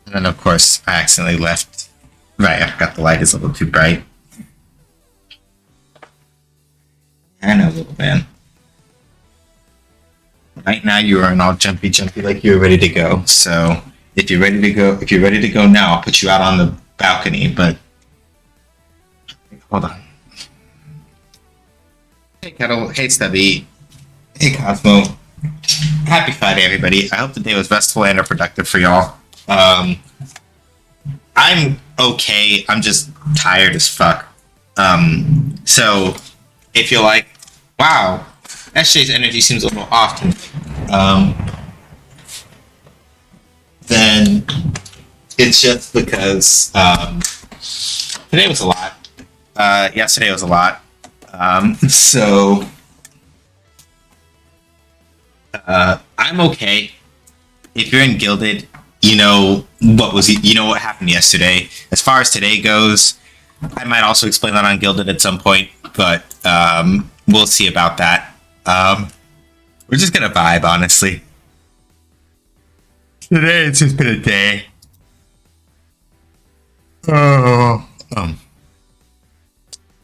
And then, of course, I accidentally left. Right, I forgot the light is a little too bright. I know, little man. Right now, you are in all jumpy, like you're ready to go. So, if you're ready to go now, I'll put you out on the balcony. But hold on. Hey, Kettle. Hey, Stubby. Hey, Cosmo. Happy Friday, everybody. I hope the day was restful and or productive for y'all. I'm okay. I'm just tired as fuck. So if you're like, wow, SJ's energy seems a little off to me, then it's just because today was a lot. Yesterday was a lot. So I'm okay. If you're in Gilded, you know what happened yesterday. As far as today goes, I might also explain that on Gilded at some point, but we'll see about that. We're just gonna vibe, honestly. Today it's just been a day. Oh.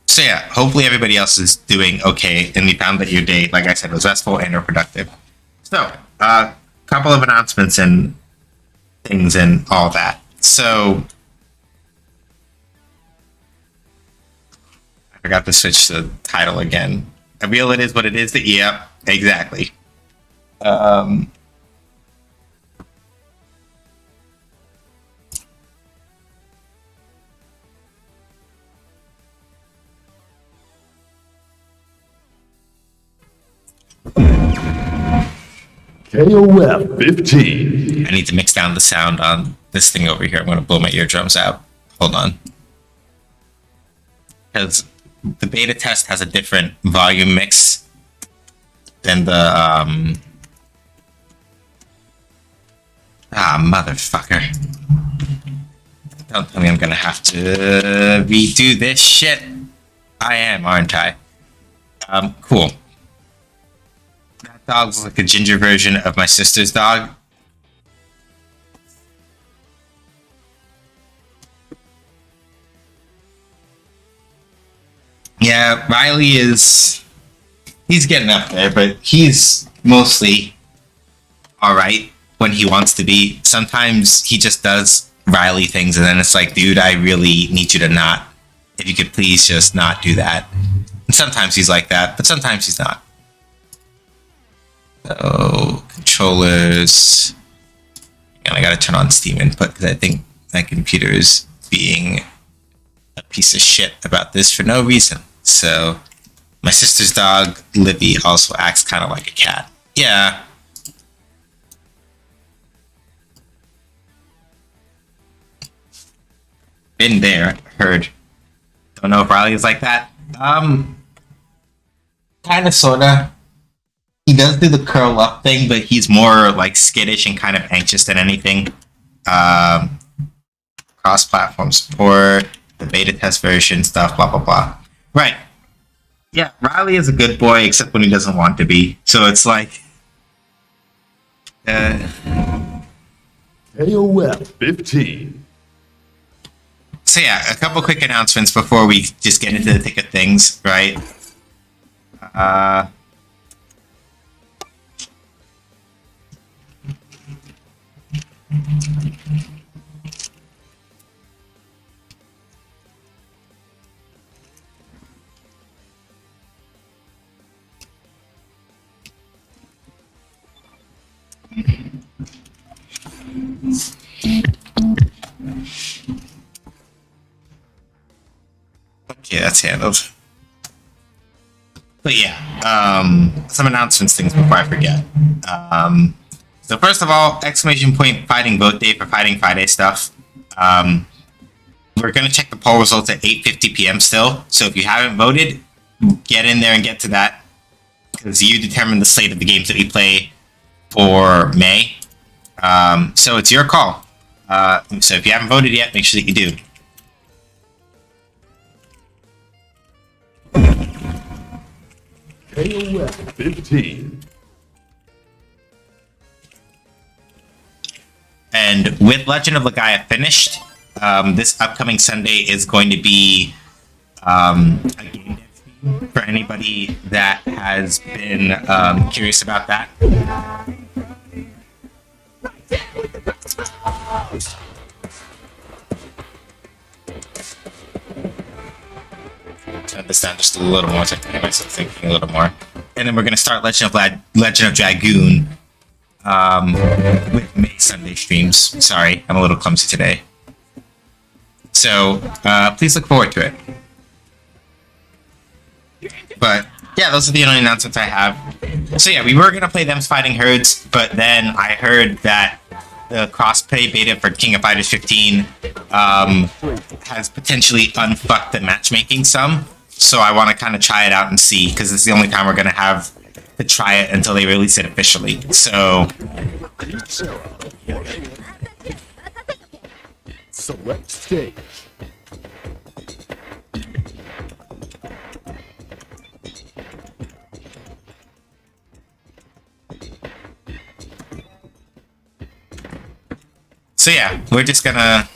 So yeah, hopefully everybody else is doing okay, and we found that your day, like I said, was restful and or productive. So, couple of announcements and things and all that. So, I forgot to switch the title again. A real it is what it is. Yep, exactly. KOF 15. I need to mix down the sound on this thing over here. I'm going to blow my eardrums out. Hold on. Because the beta test has a different volume mix than the, motherfucker. Don't tell me I'm going to have to redo this shit. I am, aren't I? Cool. That dog's like a ginger version of my sister's dog. Yeah, Riley he's getting up there, but he's mostly alright when he wants to be. Sometimes he just does Riley things, and then it's like, dude, I really need you to not. If you could please just not do that. And sometimes he's like that, but sometimes he's not. So, controllers. And I gotta turn on Steam input because I think my computer is being a piece of shit about this for no reason. So, my sister's dog, Livy, also acts kind of like a cat. Yeah. Been there, heard. Don't know if Riley's like that. Kinda, sorta. He does do the curl up thing, but he's more like skittish and kind of anxious than anything. Cross-platform support, the beta test version stuff, blah blah blah. Right. Yeah, Riley is a good boy, except when he doesn't want to be. So it's like, KOF 15. So yeah, a couple quick announcements before we just get into the thick of things, right? Okay, that's handled. But yeah, some announcements things before I forget. So first of all, exclamation point fighting vote day for Fighting Friday stuff. We're gonna check the poll results at 8:50 p.m. still. So if you haven't voted, get in there and get to that, because you determine the slate of the games that we play for May. So it's your call. So if you haven't voted yet, make sure that you do. KOF 15. And with Legend of Legaia finished, this upcoming Sunday is going to be a game dev stream for anybody that has been curious about that. Turn this down just a little more so I can get myself thinking a little more. And then we're going to start Legend of Dragoon with May Sunday streams. Sorry, I'm a little clumsy today. So please look forward to it. But yeah, those are the only announcements I have. So yeah, we were going to play Them's Fighting Herds, but then I heard that the crossplay beta for King of Fighters 15 has potentially unfucked the matchmaking some. So I want to kind of try it out and see, because it's the only time we're going to have to try it until they release it officially. So Select stage. So yeah, we're just gonna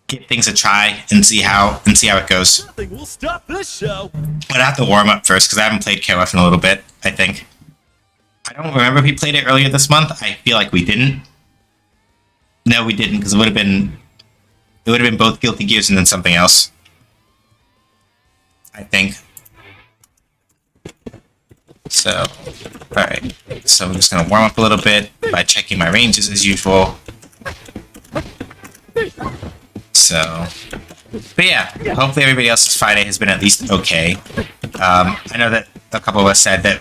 give things a try and see how it goes. Nothing will stop this show. But I have to warm up first because I haven't played KOF in a little bit, I think. I don't remember if we played it earlier this month. I feel like we didn't. No, we didn't, because it would have been both Guilty Gears and then something else. I think. So, alright. So I'm just gonna warm up a little bit by checking my ranges as usual. So, but yeah, hopefully everybody else's Friday has been at least okay. I know that a couple of us said that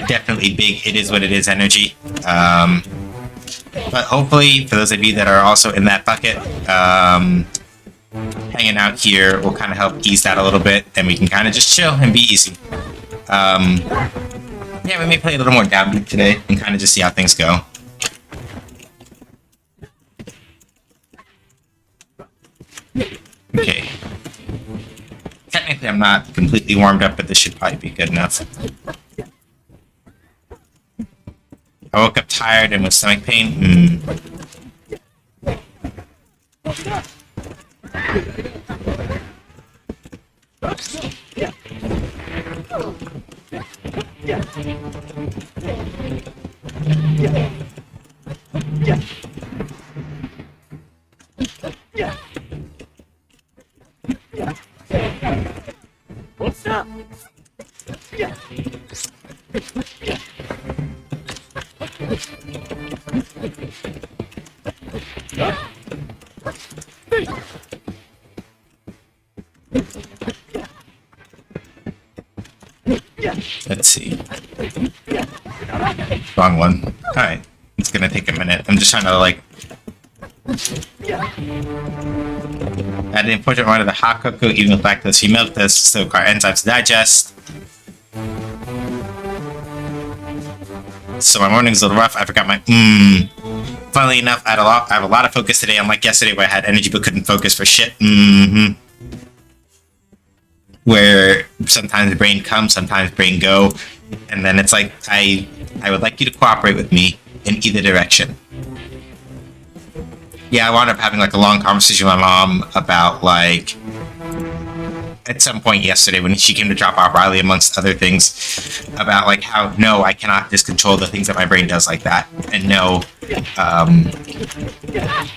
definitely big it is what it is energy. But hopefully, for those of you that are also in that bucket, hanging out here will kind of help ease that a little bit, and we can kind of just chill and be easy. Yeah, we may play a little more downbeat today and kind of just see how things go. Okay. Technically, I'm not completely warmed up, but this should probably be good enough. I woke up tired and with stomach pain. What's up? Let's see. Wrong one. Alright. It's gonna take a minute. I'm just trying to, like... add the important one of the hot cocoa, even with lactose, free milk, does still require enzymes to digest. So my morning's a little rough. I forgot my Funnily enough, I have a lot of focus today, unlike yesterday where I had energy but couldn't focus for shit. Where sometimes the brain comes, sometimes brain go, and then it's like I would like you to cooperate with me in either direction. Yeah, I wound up having like a long conversation with my mom about like at some point yesterday when she came to drop off Riley, amongst other things, about like how no, I cannot just control the things that my brain does like that, and no,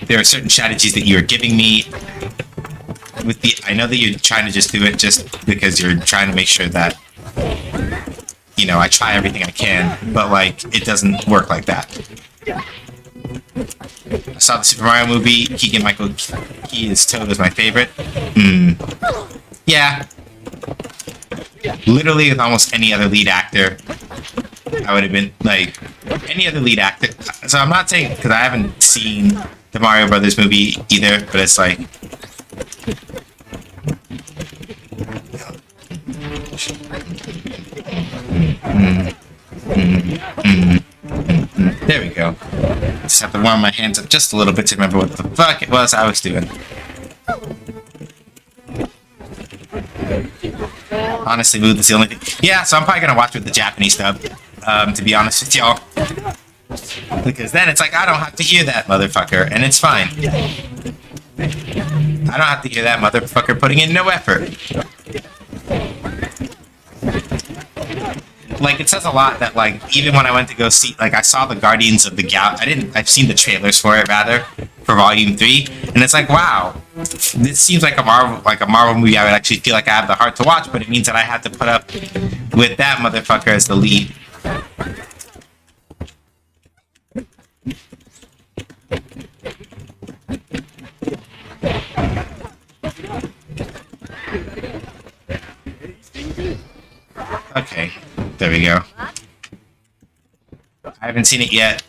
there are certain strategies that you are giving me. With the, I know that you're trying to just do it just because you're trying to make sure that, you know, I try everything I can, but like it doesn't work like that. I saw the Super Mario movie. Keegan-Michael Key's Toad is my favorite. Yeah. Literally with almost any other lead actor, I would have been like any other lead actor. So I'm not saying, because I haven't seen the Mario Brothers movie either, but it's like there we go. Just have to warm my hands up just a little bit to remember what the fuck it was I was doing. Honestly, Mood is the only thing. Yeah, so I'm probably gonna watch with the Japanese dub, to be honest with y'all. Because then it's like, I don't have to hear that motherfucker, and it's fine. I don't have to hear that motherfucker putting in no effort. Like, it says a lot that, like, even when I went to go see, like, I saw the Guardians of the I've seen the trailers for it, rather, for Volume 3, and it's like, wow, this seems like a Marvel movie I would actually feel like I have the heart to watch, but it means that I have to put up with that motherfucker as the lead. Okay, there we go. I haven't seen it yet.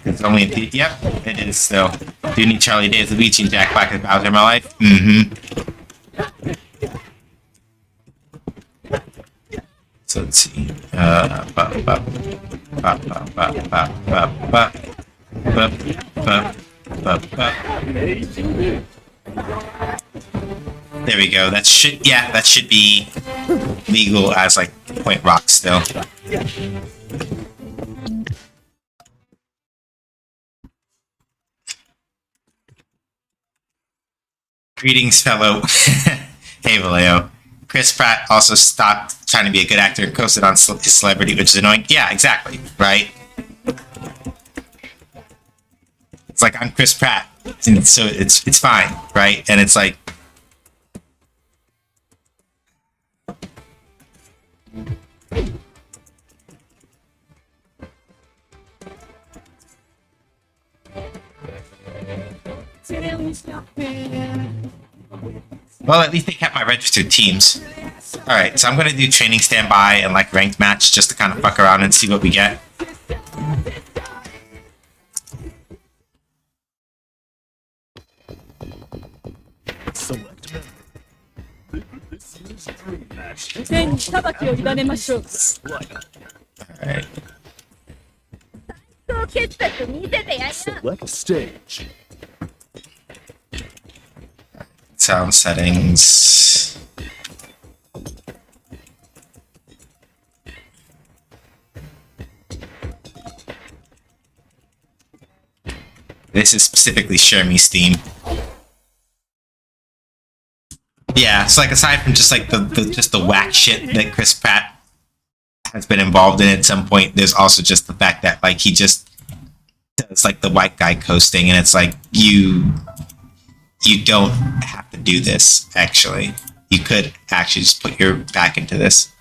It's only yep, it is still. Do need Charlie Day as Luigi and Jack Black as Bowser in my life? So let's see. There we go. That should be legal as like Point Rock still. Greetings, fellow. Hey, Vallejo. Chris Pratt also stopped trying to be a good actor and coasted on his celebrity, which is annoying. Yeah, exactly. Right? It's like, I'm Chris Pratt, and so it's fine, right? And it's like, well, at least they kept my registered teams. Alright, so I'm gonna do training standby and like ranked match just to kind of fuck around and see what we get. Select Alright. Select stage. Sound settings. This is specifically Share Me Steam. Yeah, it's like aside from just like the whack shit that Chris Pratt has been involved in at some point, there's also just the fact that like he just does like the white guy coasting, and it's like you don't have to do this, actually. You could actually just put your back into this.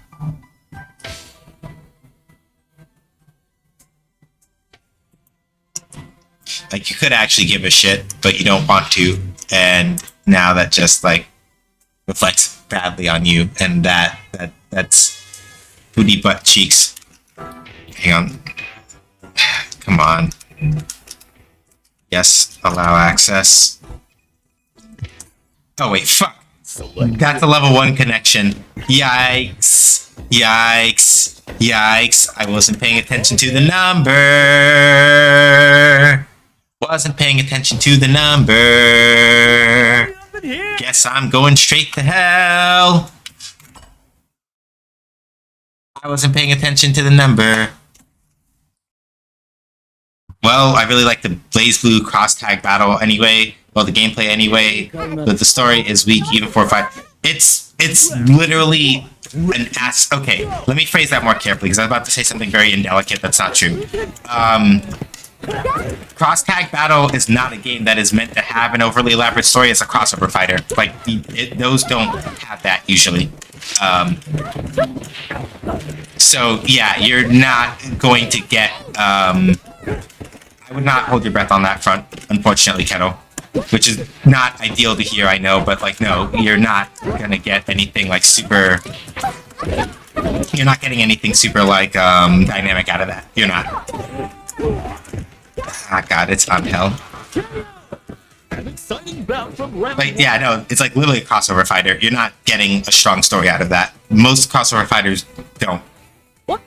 Like, you could actually give a shit, but you don't want to, and now that just, like, reflects badly on you, and that's booty butt cheeks. Hang on. Come on. Yes, allow access. Oh wait, fuck. That's a level 1 connection. Yikes. Yikes. Yikes. I wasn't paying attention to the number. Wasn't paying attention to the number. Guess I'm going straight to hell. I wasn't paying attention to the number. Well, I really like the Blaze Blue cross tag battle anyway. Well, the gameplay anyway, but the story is weak even for 5. It's literally an ass. Okay, let me phrase that more carefully because I'm about to say something very indelicate that's not true. Cross tag battle is not a game that is meant to have an overly elaborate story. It's a crossover fighter. Like those don't have that usually. So yeah, you're not going to get. I would not hold your breath on that front, unfortunately, Kettle. Which is not ideal to hear, I know, but like, no, you're not gonna get anything like super. You're not getting anything super like dynamic out of that. You're not. Ah, God, it's on hell. Like, yeah, no, it's like literally a crossover fighter. You're not getting a strong story out of that. Most crossover fighters don't. What?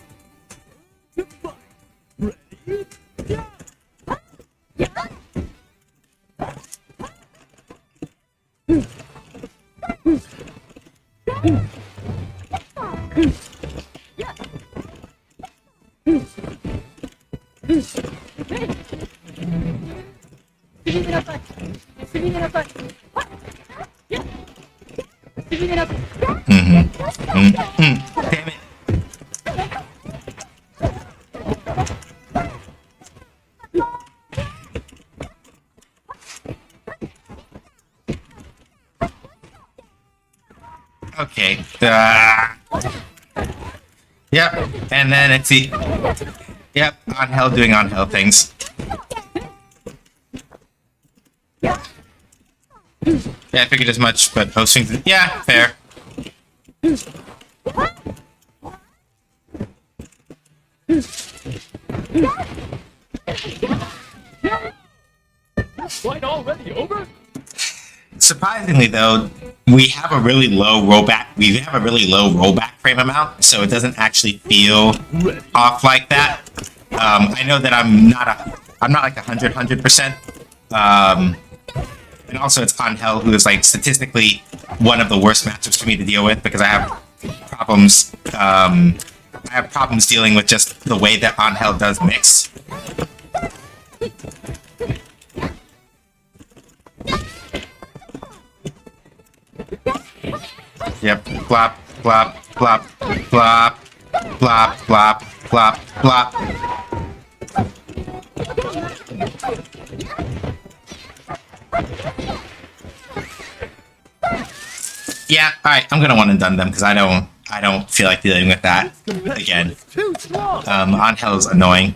Damn it. Okay. Yep. And then it's the. Yep. On hell doing on hell things. Yeah, I figured as much, but hosting. Yeah, fair. Fight already over? Surprisingly, though, we have a really low rollback. We have a really low rollback frame amount, so it doesn't actually feel off like that. I know that I'm not like 100%. And also, it's Angel, who is like statistically one of the worst matchups for me to deal with because I have problems. I have problems dealing with just the way that Angel does mix. Yep. Plop, plop, plop, plop, plop, plop, plop, plop. Yeah, alright, I'm gonna one and done them because I don't feel like dealing with that again. Angel's annoying.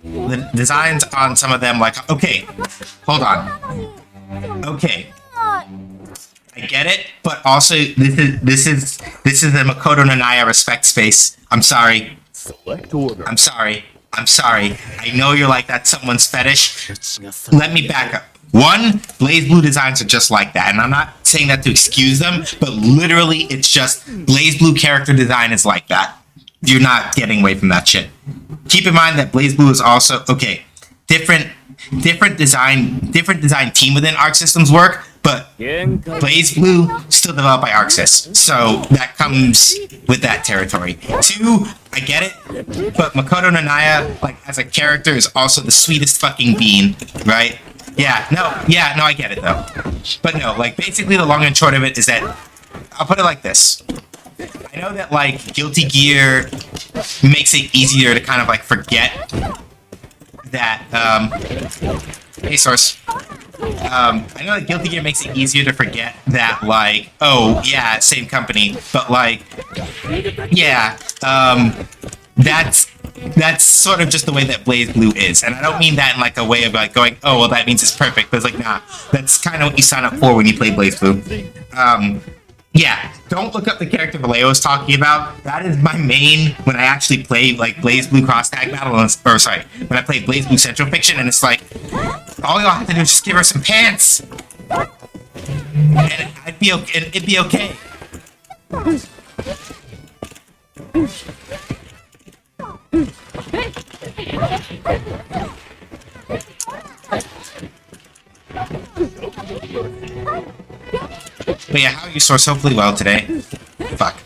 The designs on some of them, like, okay, hold on. Okay. I get it, but also this is the Makoto Nanaya respect space. I'm sorry. Select order. I'm sorry. I know you're like that's someone's fetish. Let me back up. One, Blaze Blue designs are just like that, and I'm not saying that to excuse them, but literally it's just Blaze Blue character design is like that. You're not getting away from that shit. Keep in mind that Blaze Blue is also okay. Different design team within Arc Systems work, but Blaze Blue still developed by ArcSys, so that comes with that territory. Two, I get it, but Makoto Nanaya, like as a character, is also the sweetest fucking bean, right? Yeah, no, I get it though. But no, like basically the long and short of it is that I'll put it like this. I know that like Guilty Gear makes it easier to kind of like forget that hey source. I know that Guilty Gear makes it easier to forget that like, oh yeah, same company, but like yeah, that's sort of just the way that Blaze Blue is. And I don't mean that in like a way of like going, oh well that means it's perfect, but it's like nah, that's kind of what you sign up for when you play Blaze Blue. Yeah, don't look up the character Vallejo was talking about. That is my main when I actually play like Blaze Blue Cross Tag Battle, or sorry, when I play Blaze Blue Central Fiction, and it's like, all y'all have to do is just give her some pants, and it'd be okay. But yeah, how are you, Source? Hopefully well today. Fuck.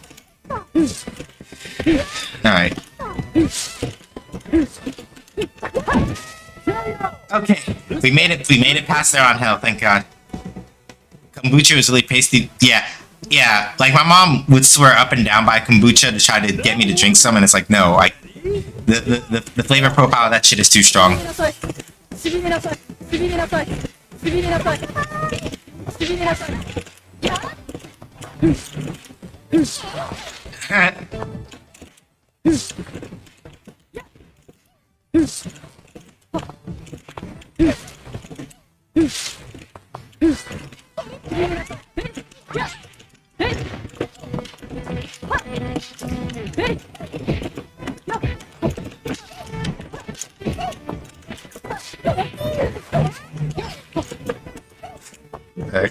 Alright. Okay. We made it past there on hell, thank God. Kombucha was really pasty. Yeah. Like my mom would swear up and down by kombucha to try to get me to drink some, and it's like, no, like the flavor profile of that shit is too strong. Okay.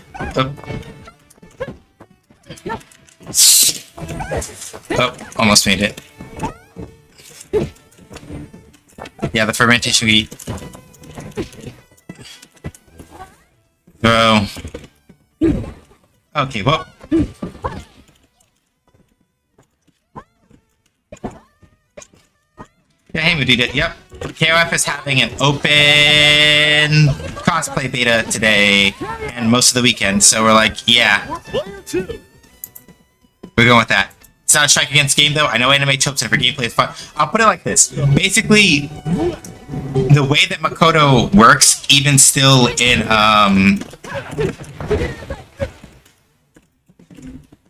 Oh, almost made it. Yeah, the fermentation we throw. Okay, well. Yeah, hey, we did it. Yep. KOF is having an open cosplay beta today and most of the weekend, so we're like, yeah, Player 2. we're going with that. It's not a strike against game though. I know anime tropes and for gameplay is fun. I'll put it like this. Basically, the way that Makoto works, even still in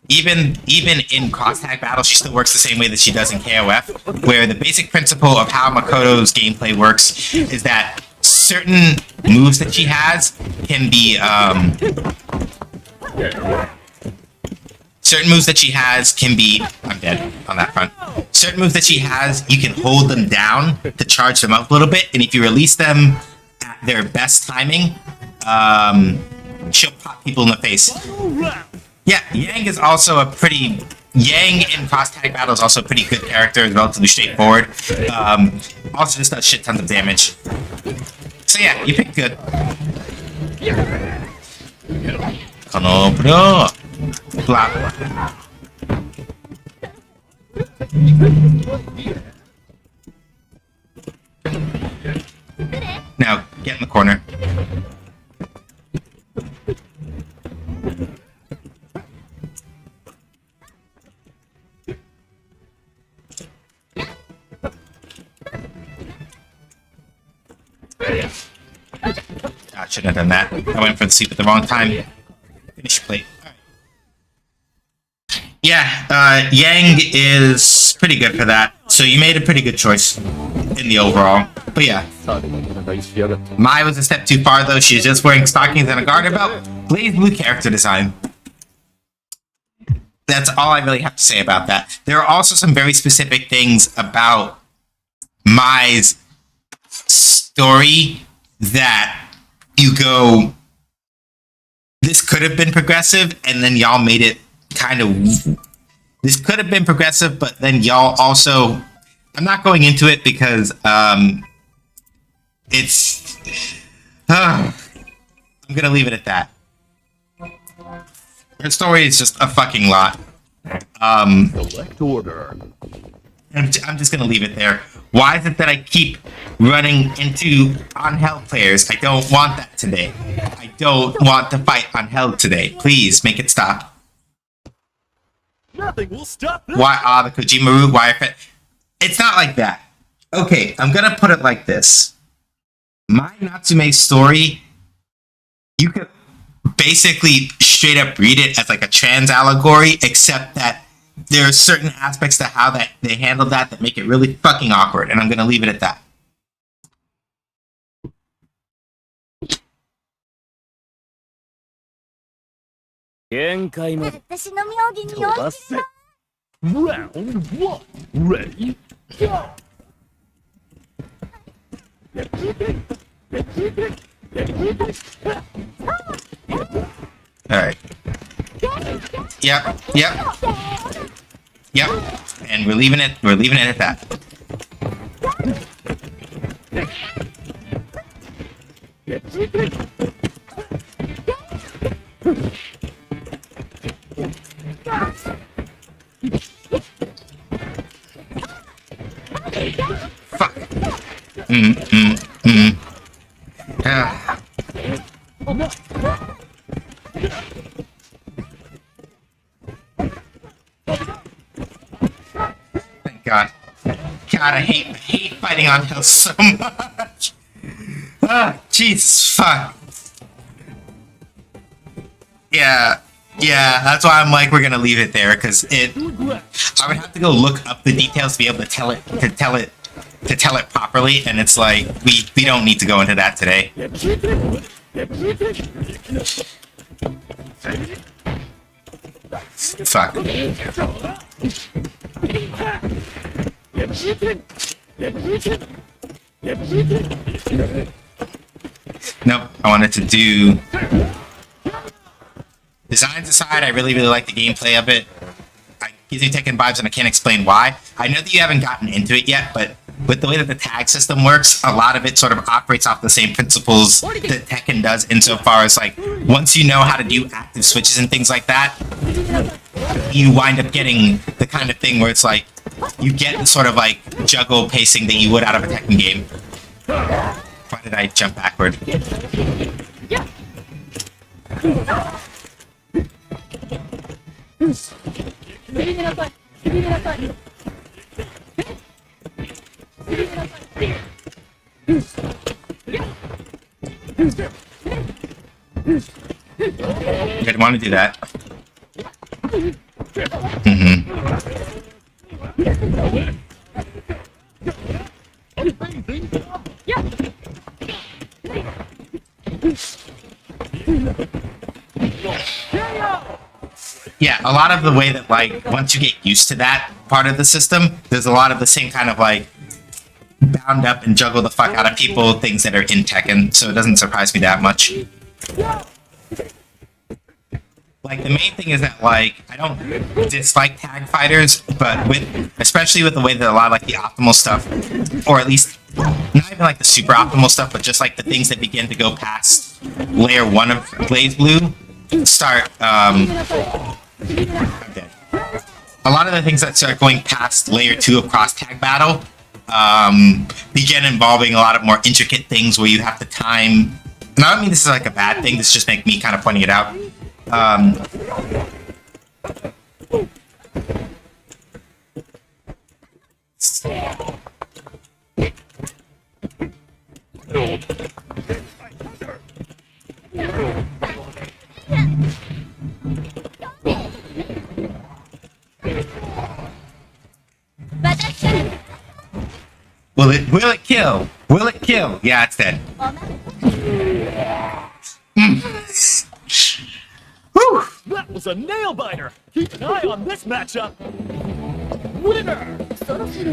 even in cross tag battles, she still works the same way that she does in KOF, where the basic principle of how Makoto's gameplay works is that certain moves that she has can be I'm dead on that front. Certain moves that she has, you can hold them down to charge them up a little bit, and if you release them at their best timing, she'll pop people in the face. Yeah, Yang is also Yang in cross tag battle is also a pretty good character, is relatively straightforward. Also just does shit tons of damage. So yeah, you pick good. Blah. Now, get in the corner. I shouldn't have done that. I went for the sweep at the wrong time. Finish your plate. Alright. Yeah, Yang is pretty good for that. So you made a pretty good choice in the overall. But yeah. Mai was a step too far though. She's just wearing stockings and a garter belt. Blaze blue character design. That's all I really have to say about that. There are also some very specific things about Mai's story that you go, this could have been progressive, and then y'all made it kind of, this could have been progressive, but then y'all also, I'm not going into it because it's, I'm gonna leave it at that. Her story is just a fucking lot. Select order. I'm just gonna leave it there. Why is it that I keep running into unheld players? I don't want that today. I don't want to fight unheld today. Please make it stop. Nothing will stop this. Why the Kojima route? Why it's not like that. Okay, I'm gonna put it like this. My Natsume's story, you could basically straight up read it as like a trans allegory, except that there are certain aspects to how that they handle that make it really fucking awkward, and I'm gonna leave it at that. Round 1. Ready? Go! Alright. Yep. And we're leaving it at that. Fuck. Thank God. God, I hate fighting on hills so much. Jesus, fuck. Yeah, that's why I'm like, we're gonna leave it there, because I would have to go look up the details to be able to tell it properly, and it's like, we don't need to go into that today. Fuck. Nope, I wanted to do... Designs aside, I really like the gameplay of it. It gives me Tekken vibes, and I can't explain why. I know that you haven't gotten into it yet, but with the way that the tag system works, a lot of it sort of operates off the same principles that Tekken does, insofar as, like, once you know how to do active switches and things like that, you wind up getting the kind of thing where it's like, you get the sort of, like, juggle pacing that you would out of a Tekken game. Why did I jump backward? I didn't want to do that. Yeah, a lot of the way that, like, once you get used to that part of the system, there's a lot of the same kind of, like, bound up and juggle the fuck out of people things that are in Tekken, so it doesn't surprise me that much. Like, the main thing is that, like, I don't dislike tag fighters, but especially with the way that a lot of, like, the optimal stuff, or at least, not even, like, the super optimal stuff, but just, like, the things that begin to go past layer 1 of BlazBlue start, I'm dead. A lot of the things that start going past layer 2 of cross tag battle, begin involving a lot of more intricate things where you have to time. And I don't mean this is like a bad thing, this just makes me kind of pointing it out. Will it kill? Will it kill? Yeah, it's dead. Whew. That was a nail biter. Keep an eye on this matchup. Winner.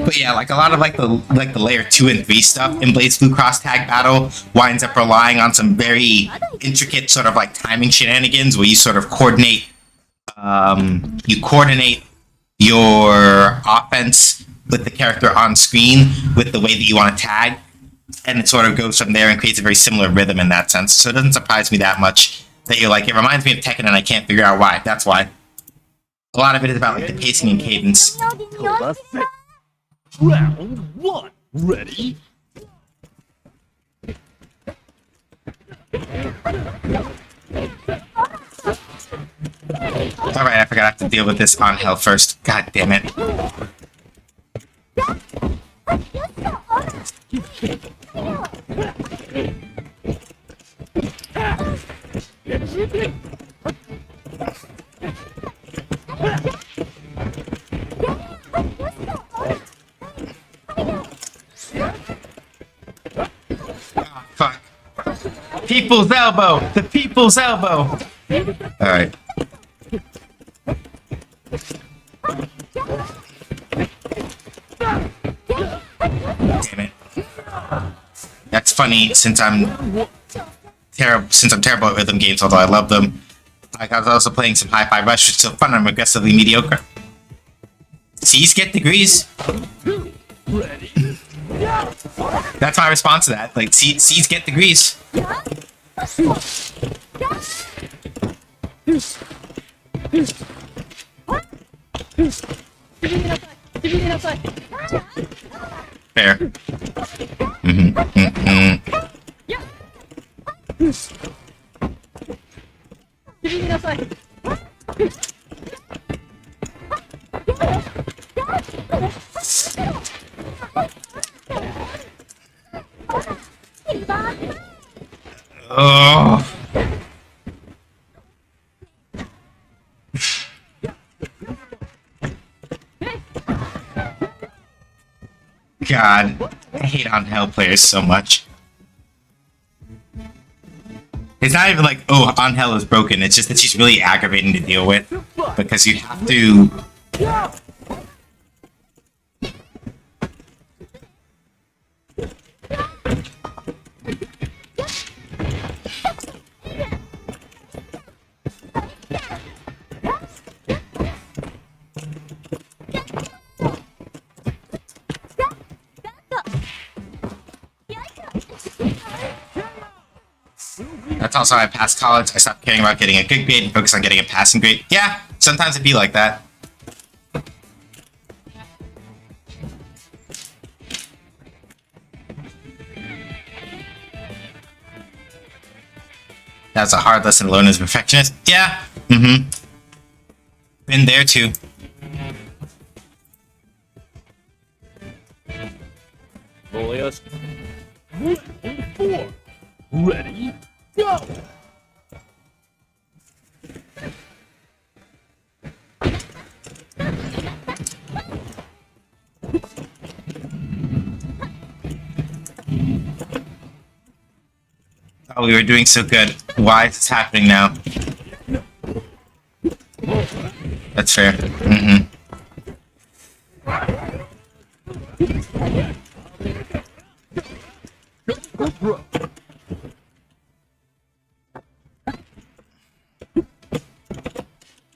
But yeah, like a lot of the layer 2 and 3 stuff in BlazBlue cross tag battle winds up relying on some very intricate sort of like timing shenanigans where you sort of coordinate your offense with the character on screen with the way that you want to tag, and it sort of goes from there and creates a very similar rhythm in that sense. So it doesn't surprise me that much that you're like, it reminds me of Tekken and I can't figure out why. That's why. A lot of it is about like the pacing and cadence. Round 1. Ready? Alright, I forgot I have to deal with this on hell first. God damn it. Oh, fuck. People's elbow! The people's elbow! Alright. Damn it. That's funny since I'm terrible at rhythm games, although I love them. Like I was also playing some Hi-Fi Rush, which is so fun. I'm aggressively mediocre. C's get degrees. Ready? That's my response to that. Like C's get degrees. Fair. Oh. God, I hate on hell players so much. It's not even like, oh, on hell is broken. It's just that she's really aggravating to deal with because you have to. That's also why I passed college. I stopped caring about getting a good grade and focused on getting a passing grade. Yeah, sometimes it'd be like that. That's a hard lesson to learn as a perfectionist. Yeah. Mm-hmm. Been there too. Boyas. 4. Ready, go! Oh, we were doing so good. Why is this happening now? That's fair. Mm-hmm.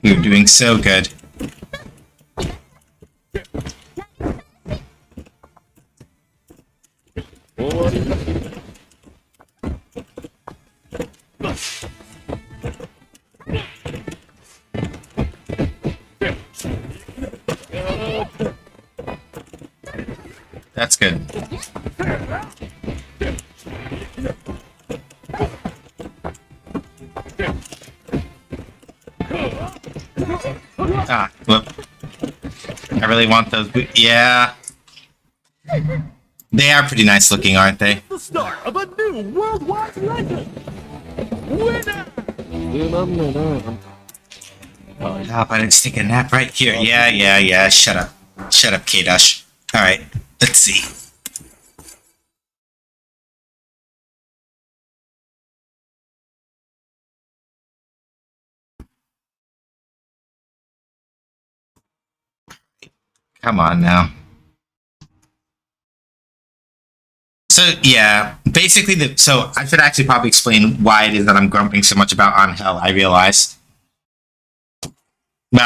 We were doing so good. That's good. Ah, whoop. I really want those yeah. They are pretty nice looking, aren't they? The start of a new worldwide legend! Winner! Oh, but I just take a nap right here. Yeah. Shut up. Shut up, K-Dash. Alright, let's see. Come on now. So yeah, basically so I should actually probably explain why it is that I'm grumping so much about On Hell, I realized. But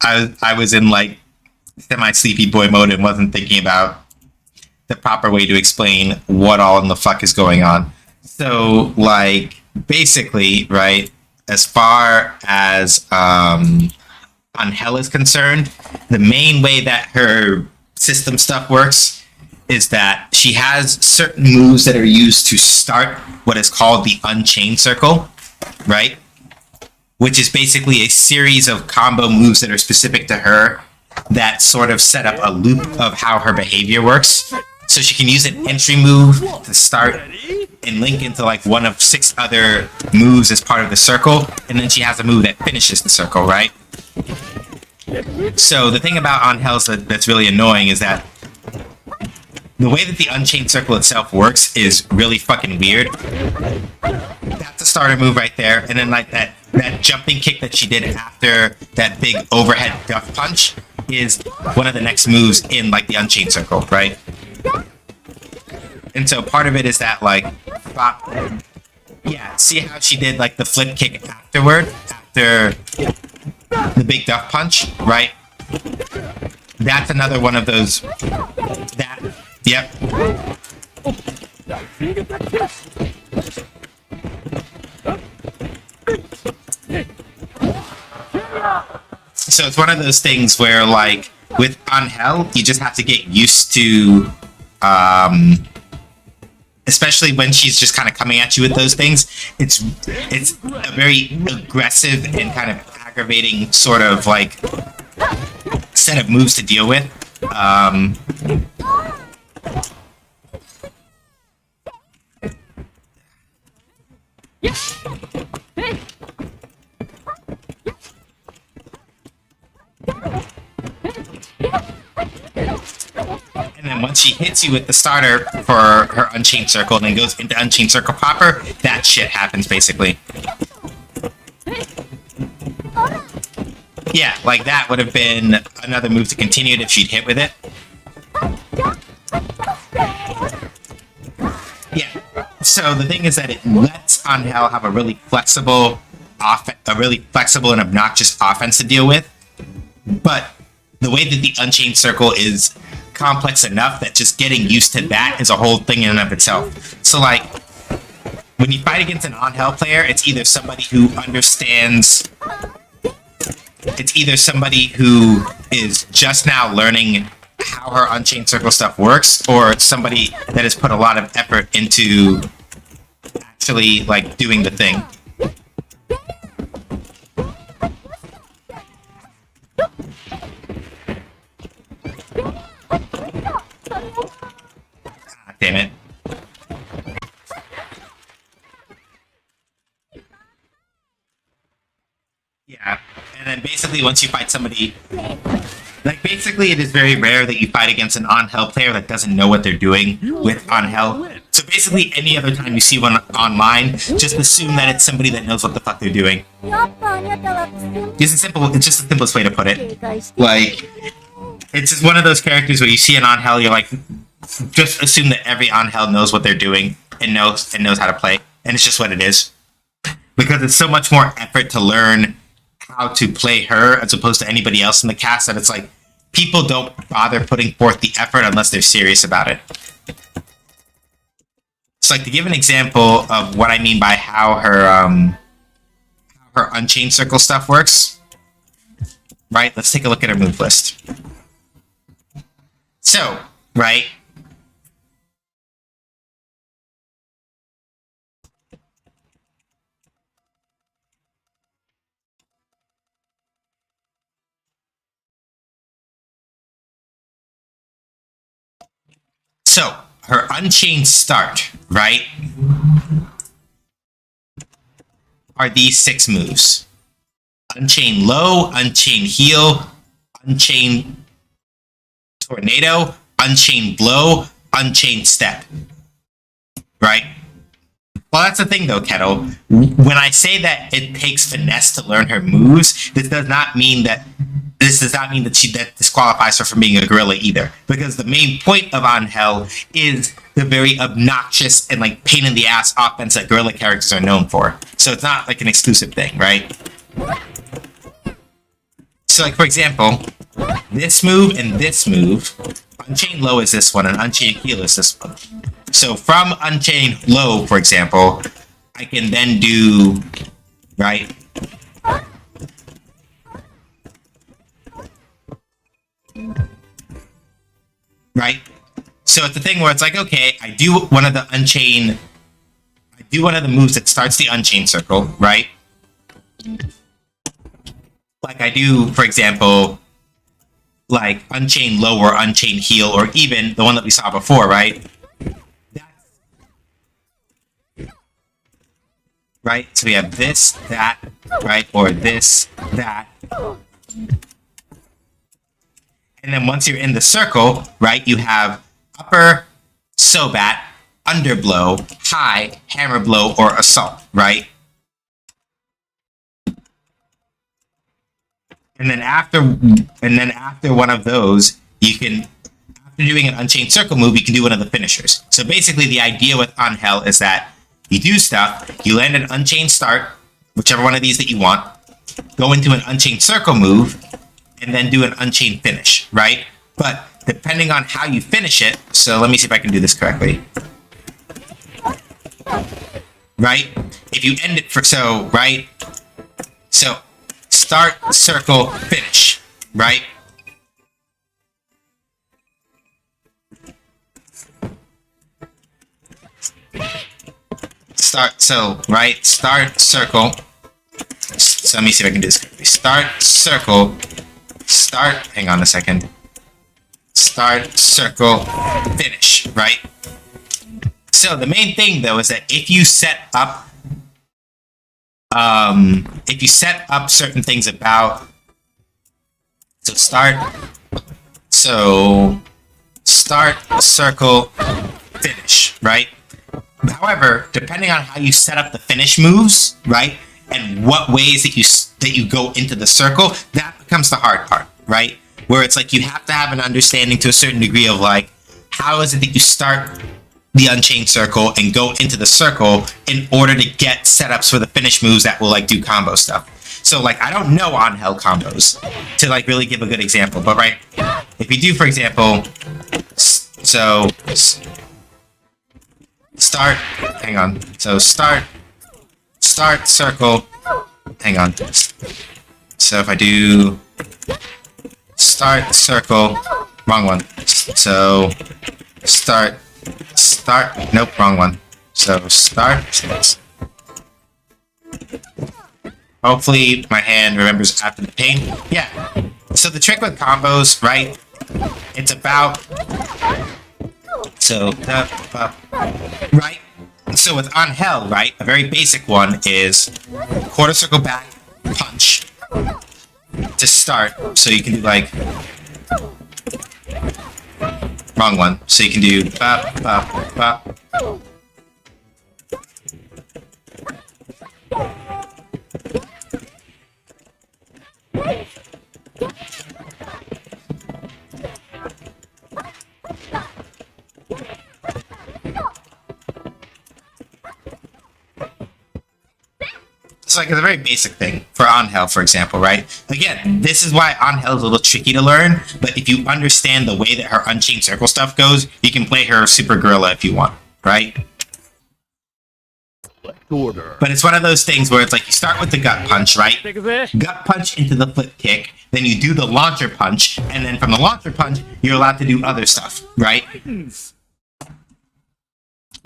I was in like semi-sleepy boy mode and wasn't thinking about the proper way to explain what all in the fuck is going on. So like basically, right, as far as On Hell is concerned, the main way that her system stuff works is that she has certain moves that are used to start what is called the Unchained Circle, right? Which is basically a series of combo moves that are specific to her that sort of set up a loop of how her behavior works. So she can use an entry move to start and link into like one of 6 other moves as part of the circle, and then she has a move that finishes the circle, right? So the thing about On Hell's that's really annoying is that the way that the Unchained Circle itself works is really fucking weird. That's a starter move right there, and then like that jumping kick that she did after that big overhead duff punch is one of the next moves in like the Unchained Circle, right? And so part of it is that like, yeah, see how she did like the flip kick afterward, after the big duff punch, right? That's another one of those. Yep. So it's one of those things where, like, with On Hell, you just have to get used to, especially when she's just kind of coming at you with those things. It's a very aggressive and kind of aggravating sort of like set of moves to deal with. And then once she hits you with the starter for her Unchained Circle and then goes into Unchained Circle proper, that shit happens basically. Yeah, like that would have been another move to continue if she'd hit with it. Yeah. So the thing is that it lets On Hell have a really flexible and obnoxious offense to deal with. But the way that the Unchained Circle is complex enough that just getting used to that is a whole thing in and of itself. So like when you fight against an On Hell player, it's either somebody who understands, it's either somebody who is just now learning how her Unchained Circle stuff works, or somebody that has put a lot of effort into actually like doing the thing. Yeah, and then basically once you fight somebody, like basically it is very rare that you fight against an on-hell player that doesn't know what they're doing with on-hell. So basically any other time you see one online, just assume that it's somebody that knows what the fuck they're doing. It's just the simplest way to put it. Like, it's just one of those characters where you see an on-hell, you're like, just assume that every on-hell knows what they're doing and knows how to play. And it's just what it is. Because it's so much more effort to learn how to play her as opposed to anybody else in the cast that it's like people don't bother putting forth the effort unless they're serious about it. So like to give an example of what I mean by how her Unchained Circle stuff works, right? Let's take a look at her move list. So, right? So, her Unchained start, right, are these 6 moves. Unchained Low, Unchained Heal, Unchained Tornado, Unchained Blow, Unchained Step. Right? Well, that's the thing though, Kettle. When I say that it takes finesse to learn her moves, this does not mean that that disqualifies her from being a gorilla either. Because the main point of On Hell is the very obnoxious and like pain in the ass offense that gorilla characters are known for. So it's not like an exclusive thing, right? So like for example, this move and this move, Unchained Low is this one and Unchained Heal is this one. So from Unchained Low, for example, I can then do, right? Right? So it's the thing where it's like, okay, I do one of the moves that starts the Unchained Circle, right? Like I do, for example, like Unchained Low or Unchained Heal, or even the one that we saw before, right? Right? So we have this, that, right? Or this, that. And then once you're in the circle, right, you have upper, Sobat, underblow, high, hammer blow, or assault, right? And then after one of those, you can, after doing an Unchained Circle move, you can do one of the finishers. So basically the idea with On Hell is that you do stuff, you land an Unchained start, whichever one of these that you want, go into an Unchained Circle move, and then do an Unchained finish, right? But depending on how you finish it, so let me see if I can do this correctly. Right? If you end it for, so, right? So, start, circle, finish, right? Start, so, right? Start, circle. So let me see if I can do this correctly. Start, circle, start, hang on a second. Start, circle, finish, right? So the main thing though is that if you set up certain things about, so start, circle, finish, right? However, depending on how you set up the finish moves, right? And what ways that you go into the circle, that becomes the hard part, right? Where it's like you have to have an understanding to a certain degree of like, how is it that you start the Unchained Circle and go into the circle in order to get setups for the finish moves that will like do combo stuff. So like, I don't know On Hell combos to like really give a good example, but right, if you do, for example, so start, hang on, so start, circle, hang on. So if I do start, circle, wrong one. So start, nope, wrong one. So start, hopefully my hand remembers after the pain. Yeah, so the trick with combos, right, it's about, so, right? So with On Hell, right, a very basic one is quarter circle back, punch, to start. So you can do like wrong one. So you can do bop bop bop. It's like it's a very basic thing for Angel, for example, right? Again, this is why Angel is a little tricky to learn, but if you understand the way that her Unchained Circle stuff goes, you can play her Super Gorilla if you want, right? Order. But it's one of those things where it's like you start with the gut punch, right? Gut punch into the flip kick, then you do the launcher punch, and then from the launcher punch, you're allowed to do other stuff, right? And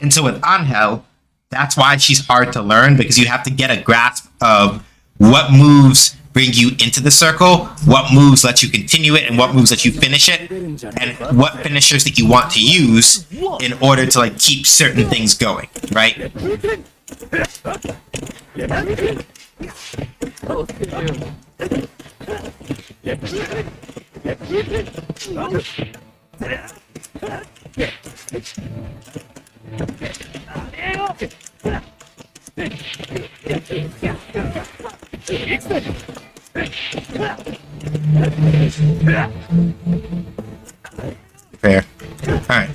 so with Angel, that's why she's hard to learn, because you have to get a grasp of what moves bring you into the circle, what moves let you continue it, and what moves let you finish it, and what finishers that you want to use in order to like keep certain things going, right? Fair. Alright.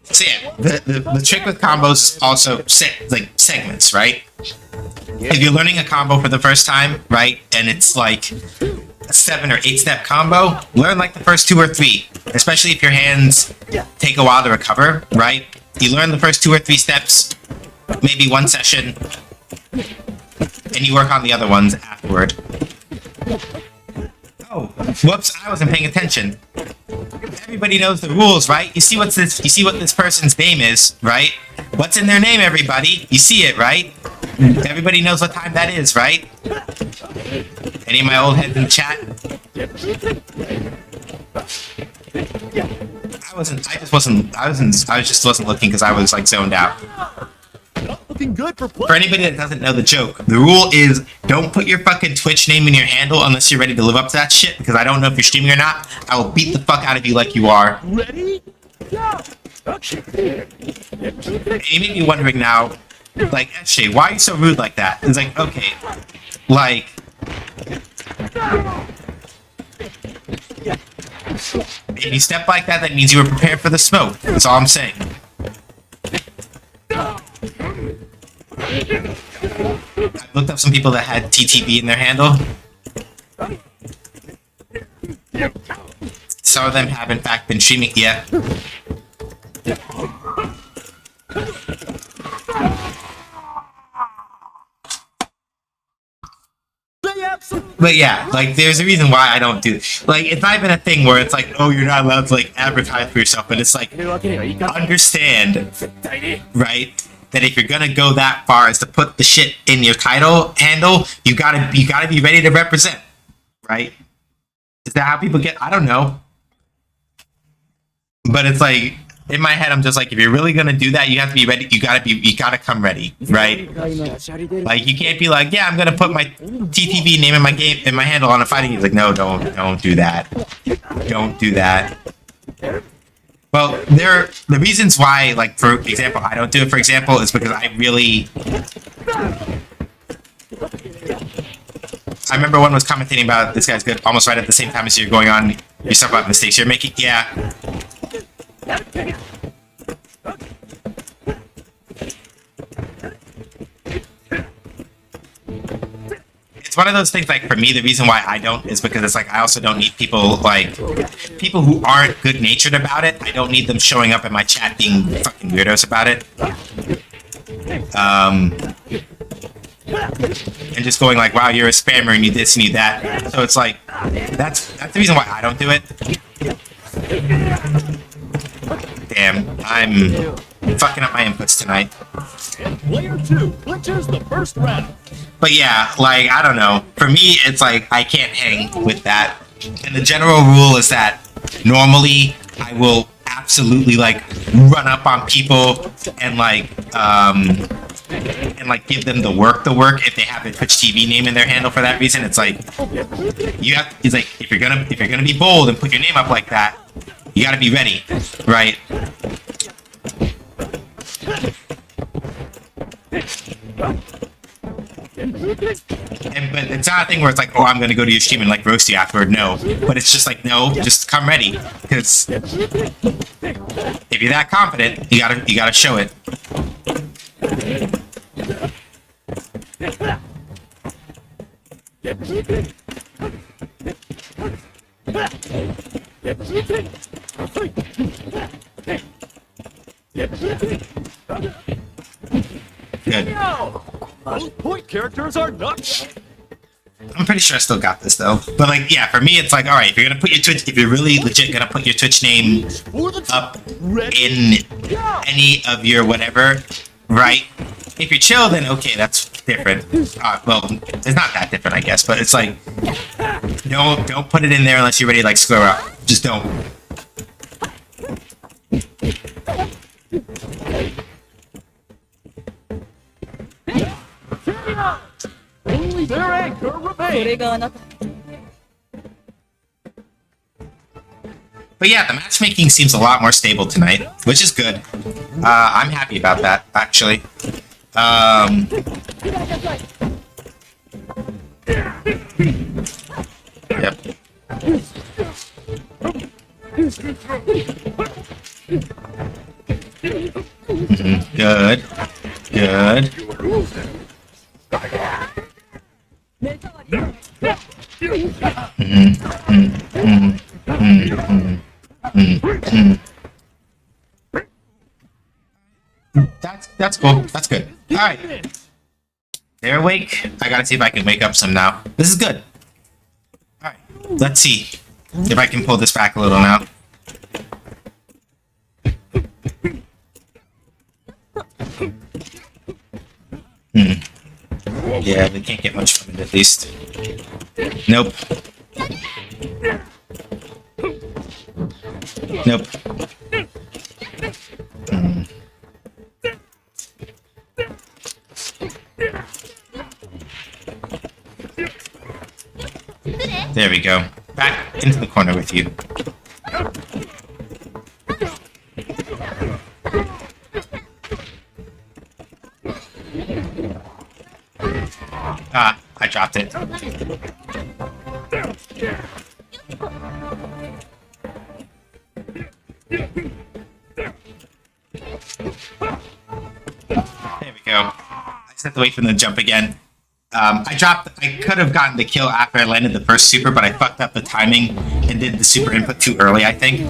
So yeah, the trick with combos is also like segments, right? If you're learning a combo for the first time, right, and it's like a 7 or 8 step combo, learn like the first 2 or 3, especially if your hands take a while to recover, right? You learn the first 2 or 3 steps, maybe 1 session, and you work on the other ones afterward. Oh, whoops! I wasn't paying attention. Everybody knows the rules, right? You see what this person's name is, right? What's in their name, everybody? You see it, right? Everybody knows what time that is, right? Any of my old heads in chat? I just wasn't looking because I was like zoned out. Looking good For anybody that doesn't know the joke, the rule is don't put your fucking Twitch name in your handle unless you're ready to live up to that shit, because I don't know if you're streaming or not. I will beat the fuck out of you like you are. Ready? Yeah. And you may be wondering now, like, SJ, why are you so rude like that? It's like, okay, like... If you step like that, that means you were prepared for the smoke. That's all I'm saying. I looked up some people that had TTV in their handle. Some of them have in fact been streaming yet. But yeah, like there's a reason why I don't do like it's not even a thing where it's like, oh, you're not allowed to like advertise for yourself, but it's like understand, right? That if you're gonna go that far as to put the shit in your title handle, you gotta be ready to represent, right? Is that how people get? I don't know, but it's like in my head, I'm just like, if you're really gonna do that, you have to be ready. You gotta come ready, right? Like you can't be like, yeah, I'm gonna put my TTV name in my handle on a fighting game. Like, no, don't do that. Don't do that. Well, the reasons why, like, for example, I don't do it, for example, is because I remember one was commenting about this guy's good almost right at the same time as you're going on your stuff about mistakes you're making. Yeah. It's one of those things, like, for me, the reason why I don't is because it's like I also don't need people who aren't good-natured about it. I don't need them showing up in my chat being fucking weirdos about it. And just going like, wow, you're a spammer and you this and you that. So it's like, that's the reason why I don't do it. Damn, I'm fucking up my inputs tonight. And player 2 clinches the first round. But yeah, like, I don't know. For me, it's like, I can't hang with that. And the general rule is that normally I will absolutely like run up on people and like give them the work if they have a Twitch TV name in their handle for that reason. It's like it's like if you're gonna be bold and put your name up like that, you gotta be ready, right? But it's not a thing where it's like, oh, I'm gonna go to your stream and like roast you afterward. No, but it's just like, no, just come ready, because if you're that confident, you gotta show it. Good. Those point characters are nuts. I'm pretty sure I still got this though. But like, yeah, for me, it's like, all right, if you're gonna put your Twitch, if you're really legit gonna put your Twitch name up in any of your whatever, right? If you're chill, then okay, that's different. Well, it's not that different, I guess. But it's like, don't put it in there unless you're ready to like square up. Just don't. Only their anchor remains. But yeah, the matchmaking seems a lot more stable tonight, which is good. I'm happy about that, actually. Yep. Good. Good. That's cool. That's good. All right. They're awake. I gotta see if I can wake up some now. This is good. All right. Let's see if I can pull this back a little now. Yeah, they can't get much from it at least. Nope. Nope. There we go. Back into the corner with you. Ah, I dropped it. There we go. I just have to wait for them to jump again. I could have gotten the kill after I landed the first super, but I fucked up the timing and did the super input too early, I think.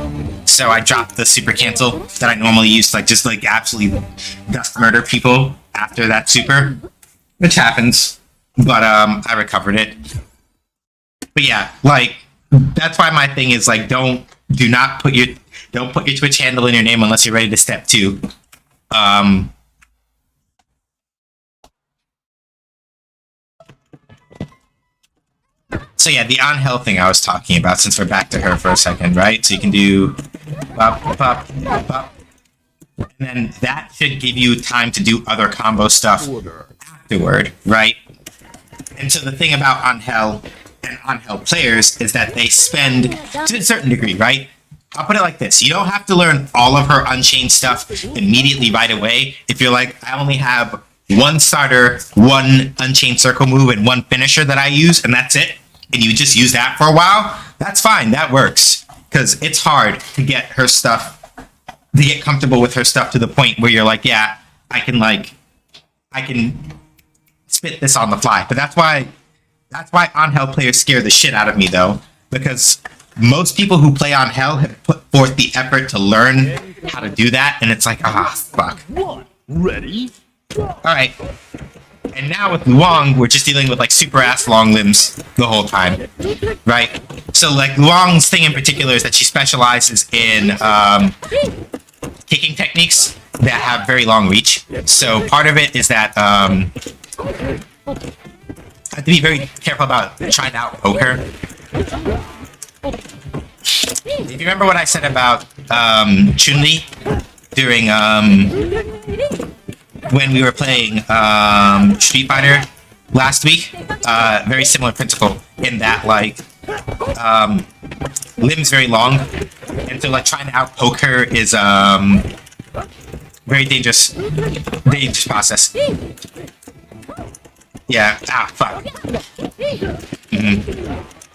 So I dropped the super cancel that I normally use to just absolutely dust murder people after that super, which happens. But I recovered it. But yeah, that's why my thing is don't put your Twitch handle in your name unless you're ready to step 2. So yeah, the on hell thing I was talking about, since we're back to her for a second, right? So you can do bop, bop, bop. And then that should give you time to do other combo stuff afterward, right? And so the thing about on hell and on hell players is that they spend, to a certain degree, right? I'll put it like this. You don't have to learn all of her Unchained stuff immediately right away. If you're like, I only have one starter, one Unchained Circle move, and one finisher that I use, and that's it, and you just use that for a while, that's fine. That works. Because it's hard to get her stuff, to get comfortable with her stuff to the point where you're like, yeah, I can spit this on the fly. But that's why on hell players scare the shit out of me, though, because most people who play on hell have put forth the effort to learn how to do that, and it's like, fuck. Ready? All right. And now with Luong, we're just dealing with super ass long limbs the whole time, right? So Luong's thing in particular is that she specializes in kicking techniques that have very long reach. So part of it is that I have to be very careful about trying to out-poke her. If you remember what I said about Chun-Li during when we were playing Street Fighter last week, very similar principle in that like limb's very long, and so like trying to outpoke her is very dangerous process. Yeah. Ah, fuck.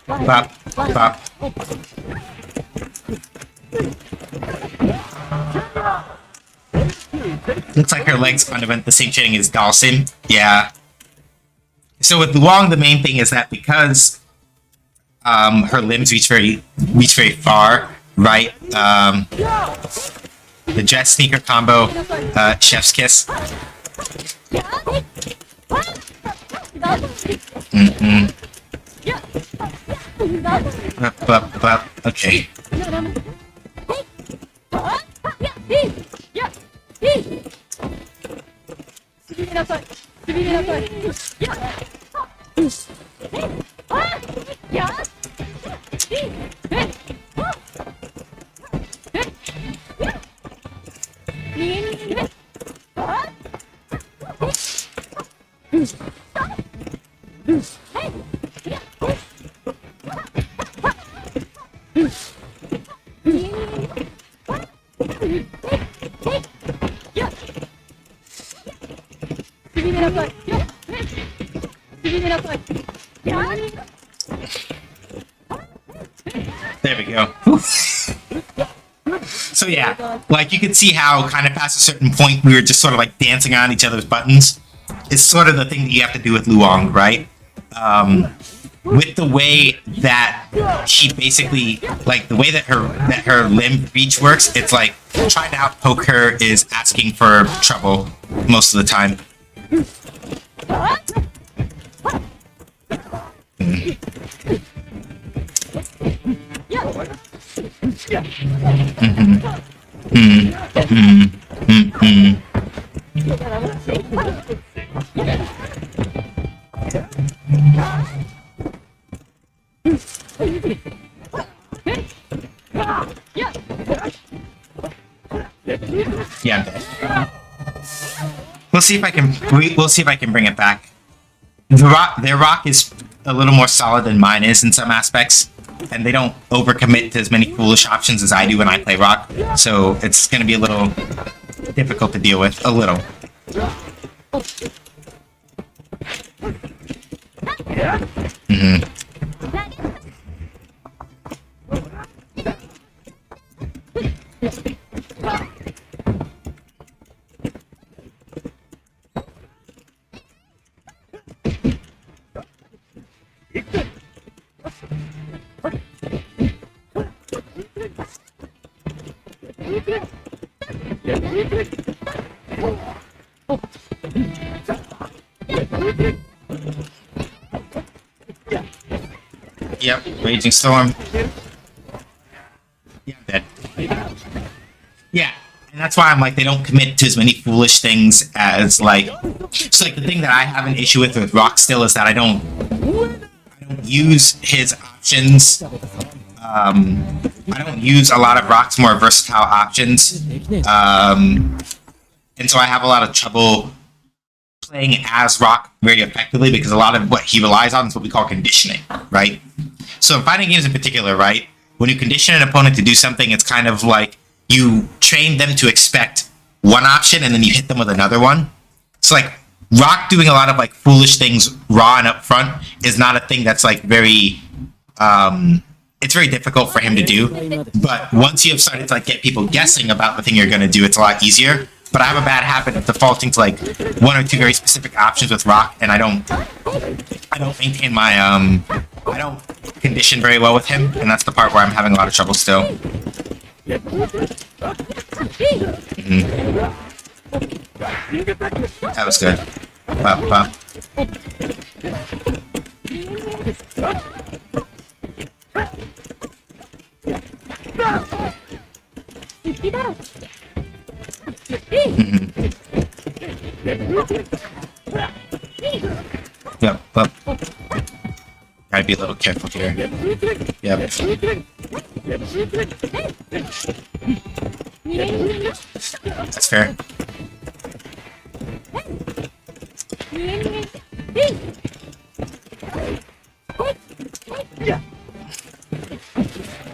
Bop, bop. Looks like her legs underwent the same training as Dawson. Yeah. So with Luong, the main thing is that because her limbs reach very far, right? The jet sneaker combo, chef's kiss. Okay. There we go. So yeah, like you could see how kind of past a certain point we were just sort of like dancing on each other's buttons. It's sort of the thing that you have to do with Luong, right? With the way that she basically, like the way that her limb reach works, it's like trying to outpoke her is asking for trouble most of the time. Yeah, I'm dead. We'll see if I can. We'll see if I can bring it back. Their rock is a little more solid than mine is in some aspects, and they don't overcommit to as many foolish options as I do when I play rock. So it's going to be a little difficult to deal with. A little. Yep, Raging Storm. Yeah, I'm dead. Yeah, and that's why I'm like, they don't commit to as many foolish things as like... It's like the thing that I have an issue with Rock still is that I don't use his options. I don't use a lot of Rock's more versatile options. And so I have a lot of trouble playing as Rock very effectively because a lot of what he relies on is what we call conditioning, right? So in fighting games in particular, right, when you condition an opponent to do something, it's kind of like you train them to expect one option and then you hit them with another one. It's like Rock doing a lot of like foolish things raw and up front is not a thing that's like very it's very difficult for him to do. But once you have started to like get people guessing about the thing you're going to do, it's a lot easier. But I have a bad habit of defaulting to like one or two very specific options with Rock, and I don't maintain my I don't condition very well with him, and that's the part where I'm having a lot of trouble still. That was good. Pop, pop. Yep, but gotta be a little careful here. Yep. That's fair.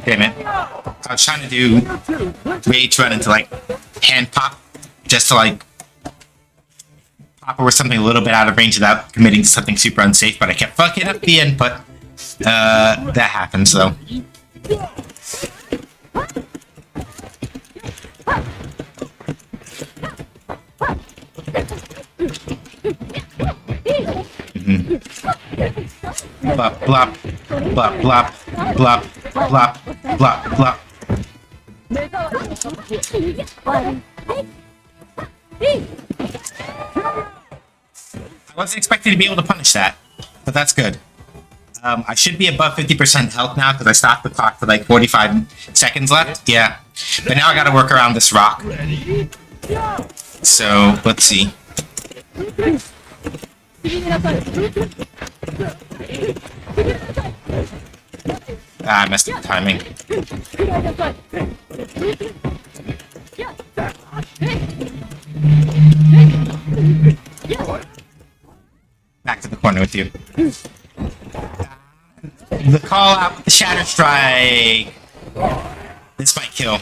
Damn it. I was trying to do rage run into like hand pop just to like pop over something a little bit out of range without committing to something super unsafe, but I kept fucking up the input. That happens though. Blop, blop, blop, blop, blop, blop, blop, blop. I wasn't expecting to be able to punish that, but that's good. I should be above 50% health now because I stopped the clock for like 45 seconds left. Yeah, but now I gotta work around this rock. So, let's see. Ah, I messed up the timing. Back to the corner with you. The call out with the Shatter Strike. This might kill.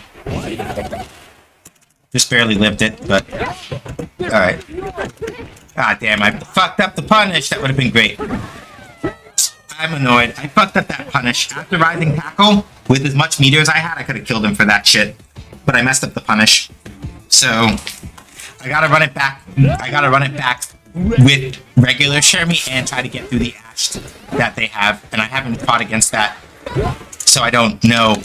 Just barely lived it, but alright. Ah, damn, I fucked up the punish. That would have been great. I'm annoyed. I fucked up that punish. After Rising Tackle, with as much meter as I had, I could have killed him for that shit. But I messed up the punish. So, I gotta run it back. I gotta run it back with regular Shermie and try to get through the Ash that they have. And I haven't fought against that. So I don't know.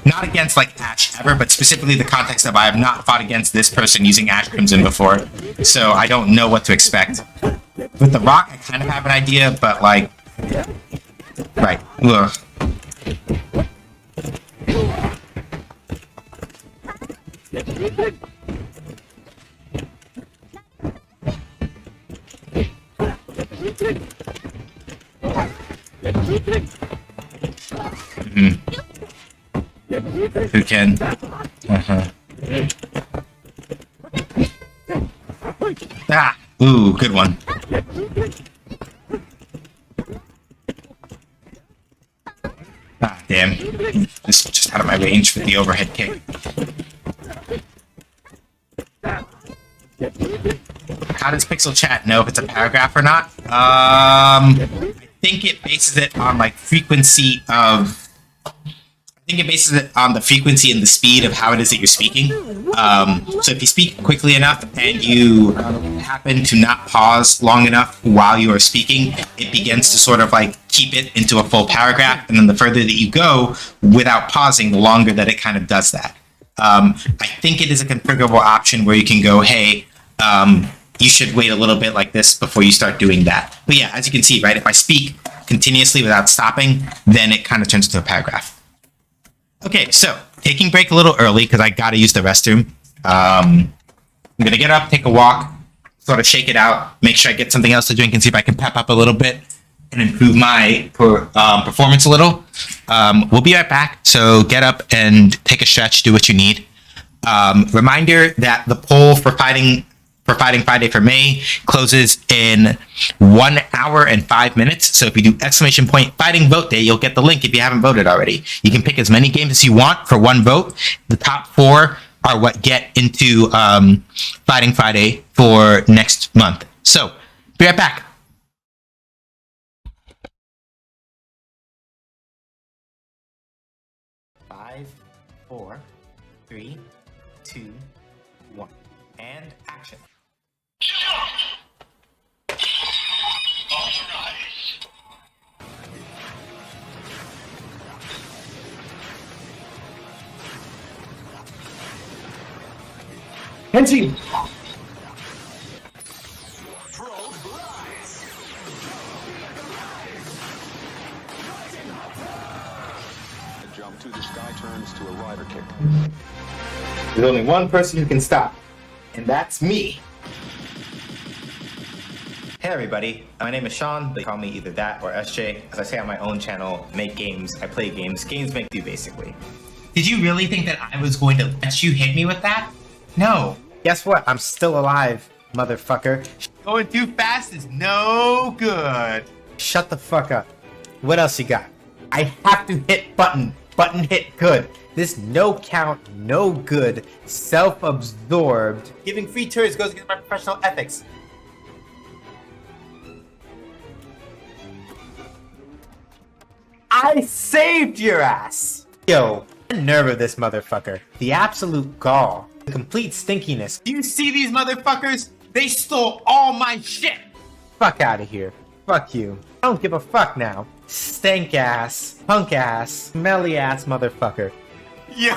Not against like Ash ever, but specifically the context of I have not fought against this person using Ash Crimson before. So I don't know what to expect. With the Rock, I kind of have an idea, but like... Right. Ugh. Who can? Ah! Ooh, good one. Ah, damn. Just out of my range with the overhead kick. How does Pixel Chat know if it's a paragraph or not? I think it bases it on like frequency of... I think it bases it on the frequency and the speed of how it is that you're speaking. So if you speak quickly enough and you happen to not pause long enough while you are speaking, it begins to sort of like keep it into a full paragraph. And then the further that you go without pausing, the longer that it kind of does that. I think it is a configurable option where you can go, hey, you should wait a little bit like this before you start doing that. But yeah, as you can see, right, if I speak continuously without stopping, then it kind of turns into a paragraph. Okay, so taking break a little early because I gotta use the restroom. I'm gonna get up, take a walk, sort of shake it out, make sure I get something else to drink and see if I can pep up a little bit and improve my performance a little. We'll be right back, so get up and take a stretch, do what you need. Reminder that the poll for Fighting Friday for May closes in 1 hour and 5 minutes. So if you do ! Fighting Vote Day, you'll get the link if you haven't voted already. You can pick as many games as you want for one vote. The top 4 are what get into Fighting Friday for next month. So, be right back. Five, 4, 3, 2, 1, and action. Henshin! The jump to the sky turns to a rider kick. There's only one person who can stop, and that's me. Hell everybody, my name is Sean. They call me either that or SJ. As I say on my own channel, make games, I play games. Games make you, basically. Did you really think that I was going to let you hit me with that? No. Guess what? I'm still alive, motherfucker. Going too fast is no good. Shut the fuck up. What else you got? I have to hit button. Button hit good. This no count, no good, self-absorbed. Giving free turns goes against my professional ethics. I saved your ass! Yo, the nerve of this motherfucker. The absolute gall. The complete stinkiness. Do you see these motherfuckers? They stole all my shit! Fuck out of here. Fuck you. I don't give a fuck now. Stank ass, punk ass, smelly ass motherfucker. Yo!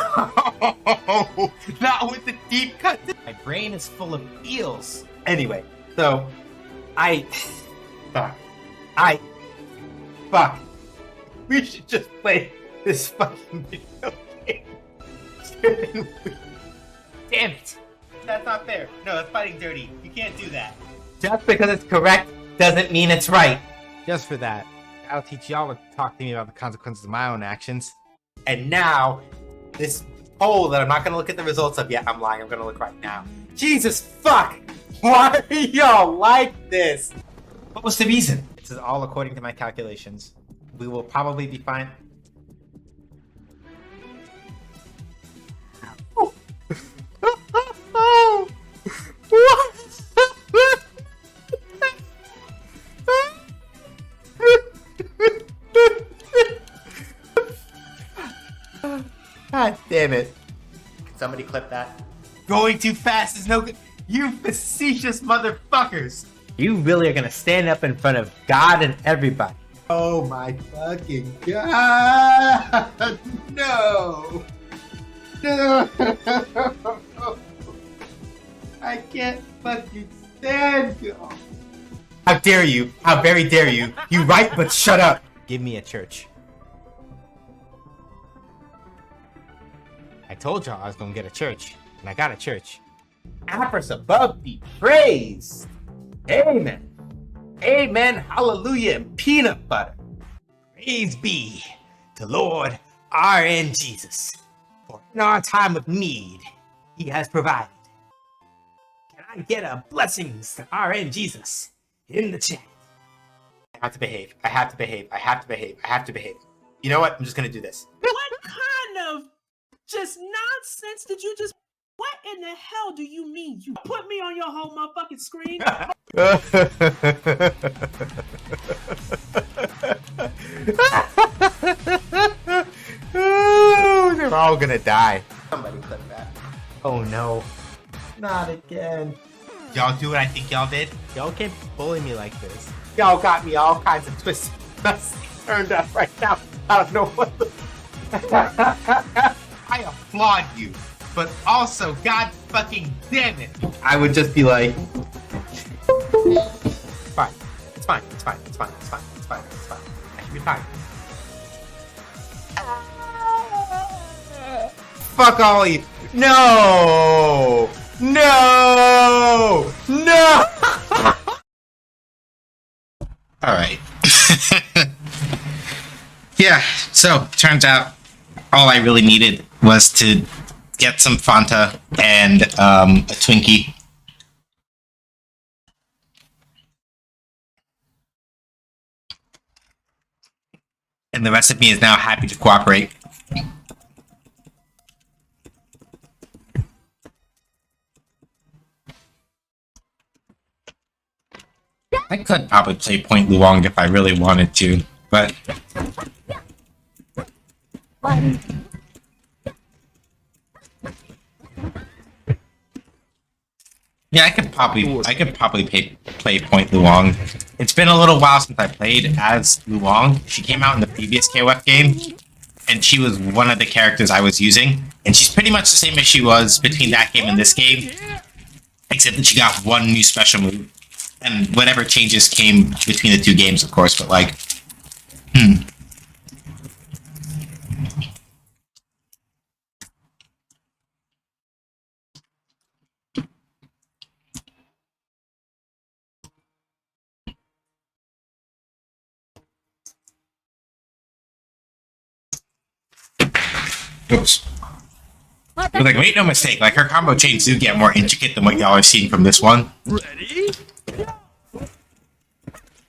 Not with the deep cut. My brain is full of eels. Anyway, so Fuck. We should just play this fucking video game. Damn it. That's not fair. No, that's fighting dirty. You can't do that. Just because it's correct doesn't mean it's right. Just for that, I'll teach y'all to talk to me about the consequences of my own actions. And now, this poll that I'm not going to look at the results of yet. I'm lying. I'm going to look right now. Jesus fuck! Why are y'all like this? What was the reason? This is all according to my calculations. We will probably be fine. God damn it. Somebody clip that. Going too fast is no good. You facetious motherfuckers. You really are gonna stand up in front of God and everybody. Oh my fucking God. No. No. I can't fucking stand you. How dare you? How very dare you? You right, but shut up. Give me a church. I told y'all I was gonna get a church, and I got a church. Apris above be praised. Amen. Amen. Hallelujah and peanut butter. Praise be to Lord R.N. Jesus. For in our time of need, he has provided. Can I get a blessings to R.N. Jesus in the chat? I have to behave. I have to behave. I have to behave. I have to behave. You know what? I'm just gonna do this. What kind of just nonsense did you just... What in the hell do you mean? You put me on your whole motherfucking screen? Oh, they're all gonna die. Somebody clip that. Oh no. Not again. Y'all do what I think y'all did? Y'all can't bully me like this. Y'all got me all kinds of twists turned up right now. I don't know what the... I applaud you, but also, God fucking damn it, I would just be like, fine, it's fine, it's fine, it's fine, it's fine, it's fine, it's fine, I should be fine. Fuck all of you. No! No! No! Alright. Yeah, so, turns out, all I really needed was to get some Fanta and a Twinkie. And the rest of me is now happy to cooperate. I could probably play Point Luong if I really wanted to, but... Yeah, I could probably play Point Luong. It's been a little while since I played as Luong. She came out in the previous KOF game, and she was one of the characters I was using. And she's pretty much the same as she was between that game and this game, except that she got one new special move. And whatever changes came between the two games, of course, but like... Oops. But like, make no mistake, like her combo chains do get more intricate than what y'all are seeing from this one. Ready?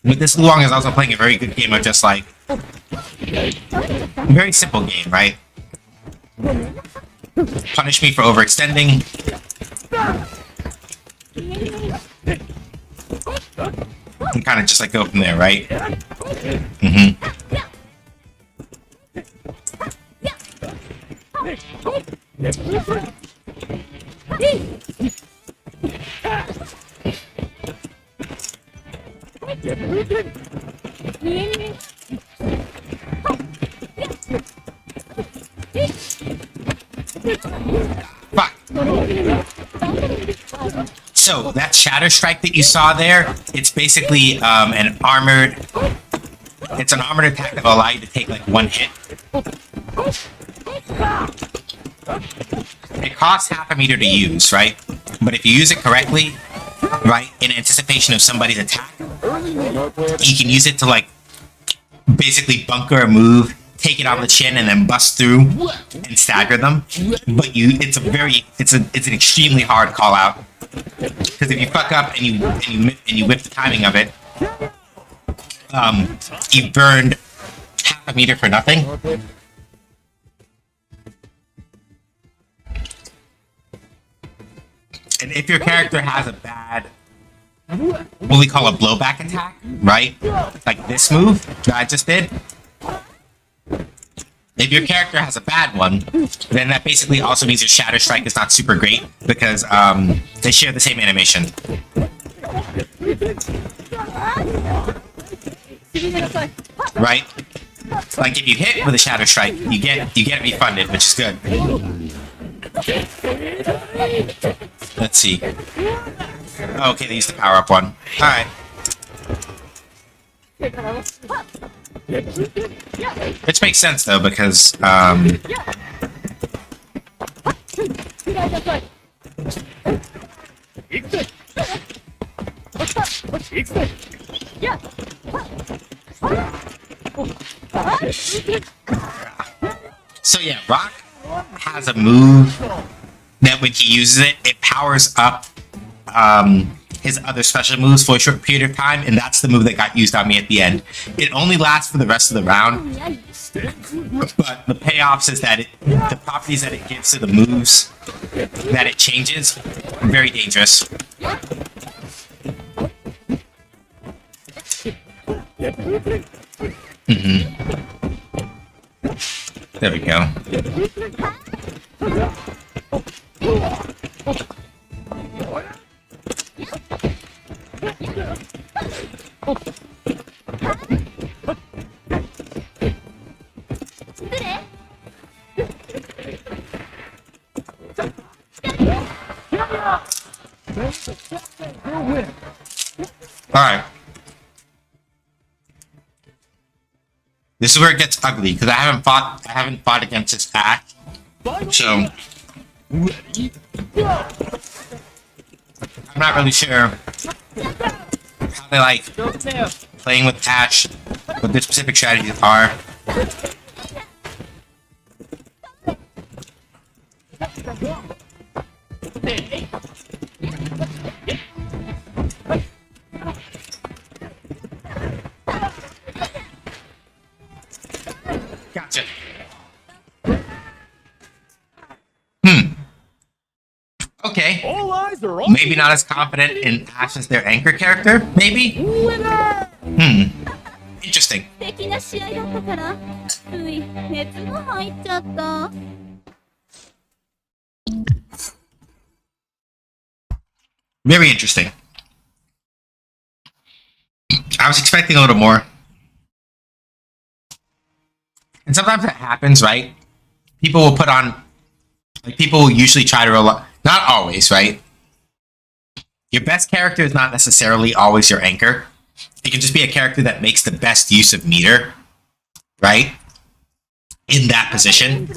With this Luong is also playing a very good game of just like very simple game, right? Punish me for overextending. And kind of just like go from there, right? Fuck. So that Shatter Strike that you saw there, it's basically an armored. It's an armored attack that will allow you to take like one hit. It costs half a meter to use, right? But if you use it correctly, right, in anticipation of somebody's attack, you can use it to like basically bunker a move, take it on the chin, and then bust through and stagger them. But it's an extremely hard call out, because if you fuck up and you whip the timing of it, you burned half a meter for nothing. And if your character has a bad, what we call a blowback attack, right? Like this move that I just did. If your character has a bad one, then that basically also means your Shatter Strike is not super great, because they share the same animation. Right? Like if you hit with a Shatter Strike, you get refunded, which is good. Let's see. Oh, okay, they used the power up one. Alright. Which makes sense though, because so yeah, Rock has a move that when he uses it, it powers up his other special moves for a short period of time, and that's the move that got used on me at the end. It only lasts for the rest of the round, but the payoffs is that the properties that it gives to the moves that it changes, very dangerous. There we go. Alright. This is where it gets ugly, because I haven't fought against this pack. So I'm not really sure how they like playing with Ash, what their specific strategies are. Gotcha. Okay. All eyes are on Maybe not as confident in Ash as their anchor character, maybe? winner. Interesting. 素敵な試合だったからつい熱が入っちゃった Very interesting. I was expecting a little more. And sometimes that happens, right? People will put on, like, people will usually try to rely, not always, right? Your best character is not necessarily always your anchor. It can just be a character that makes the best use of meter, right? In that position.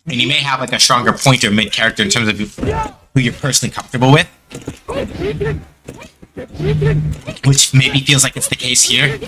And you may have like a stronger point or mid character in terms of who you're personally comfortable with. Which maybe feels like it's the case here.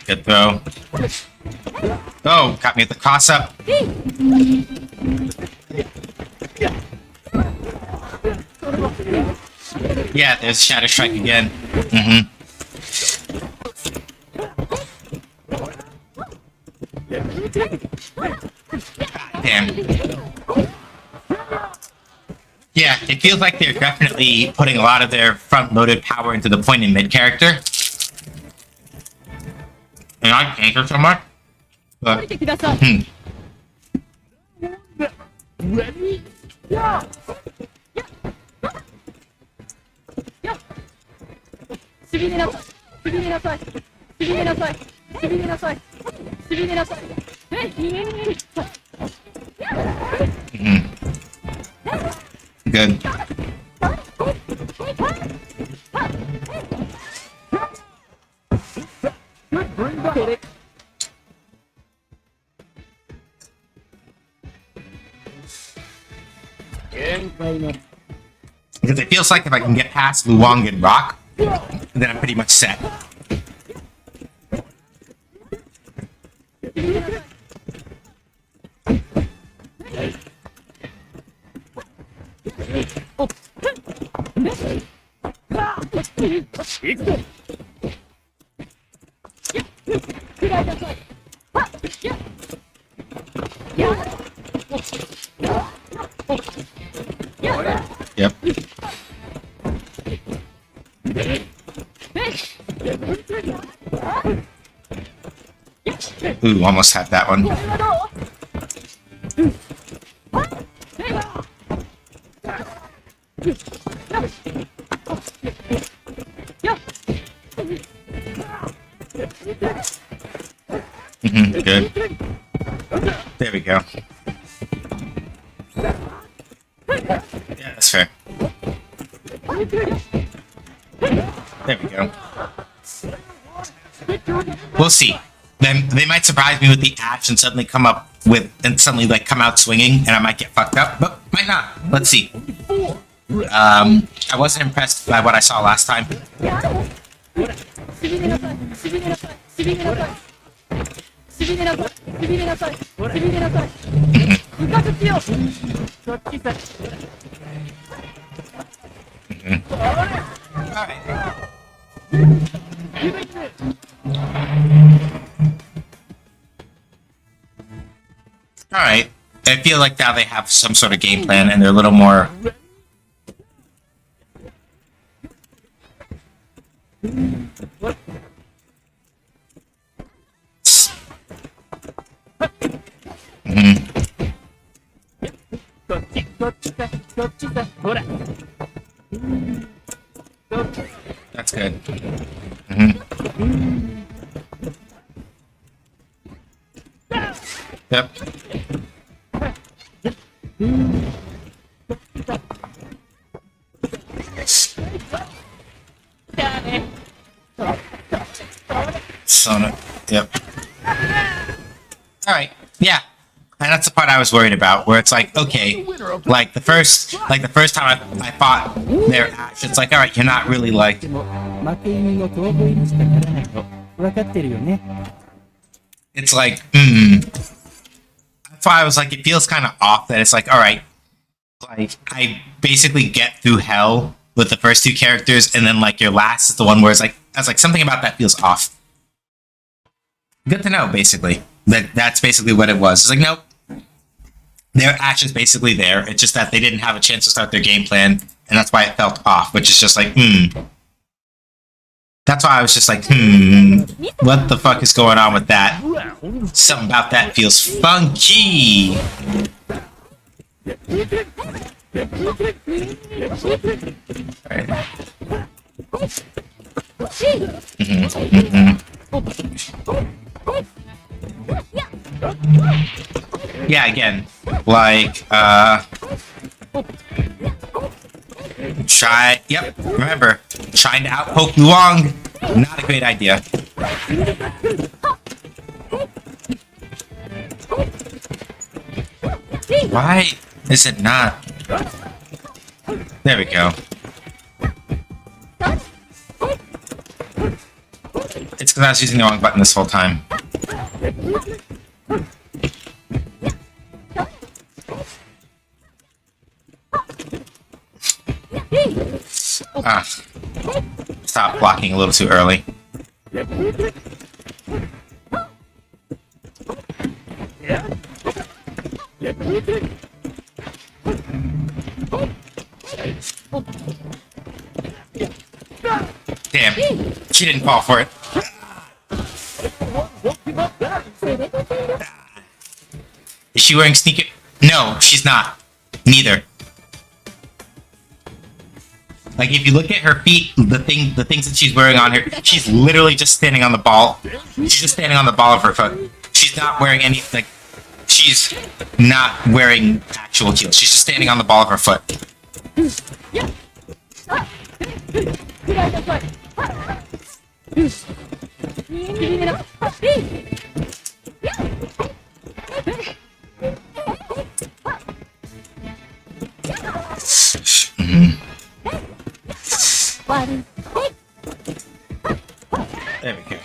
Good throw. Oh, got me at the cross up. Yeah, there's Shadow Strike again. Mm-hmm. Damn. Yeah, it feels like they're definitely putting a lot of their front-loaded power into the point and mid character. And I hate her so much. But, Ready? Yeah! good. Because it feels like if I can get past Luong and Rock, then I'm pretty much set. Yep. Ooh, almost had that one. Good. There we go. Yeah, that's fair. There we go. We'll see. Then they might surprise me with the ash and suddenly come up with and suddenly like come out swinging, and I might get fucked up, but might not. Let's see. I wasn't impressed by what I saw last time. Alright. I feel like now they have some sort of game plan and they're a little more... That's good. Yep. Sona. Yep. Alright. Yeah. And that's the part I was worried about, where it's like, okay, like the first time I fought their Ash, it's like, alright, you're not really like... It's like, That's why I was like, it feels kind of off that it's like, alright, like, I basically get through hell with the first two characters, and then like your last is the one where it's like, I was like, something about that feels off. Good to know, basically. That's basically what it was. It's like, nope. Their Ash is basically there. It's just that they didn't have a chance to start their game plan, and that's why it felt off, which is just like, That's why I was just like, what the fuck is going on with that? Something about that feels funky. Yeah, again, like, yep, remember, trying to outpoke Luong, not a great idea. Why is it not? There we go. It's because I was using the wrong button this whole time. Ah. Stop blocking a little too early. Damn. She didn't fall for it. Is she wearing sneaker? No, she's not. Neither. Like, if you look at her feet, the things that she's wearing on her, she's literally just standing on the ball. She's just standing on the ball of her foot. She's not wearing any, like, she's not wearing actual heels. She's just standing on the ball of her foot. There we go.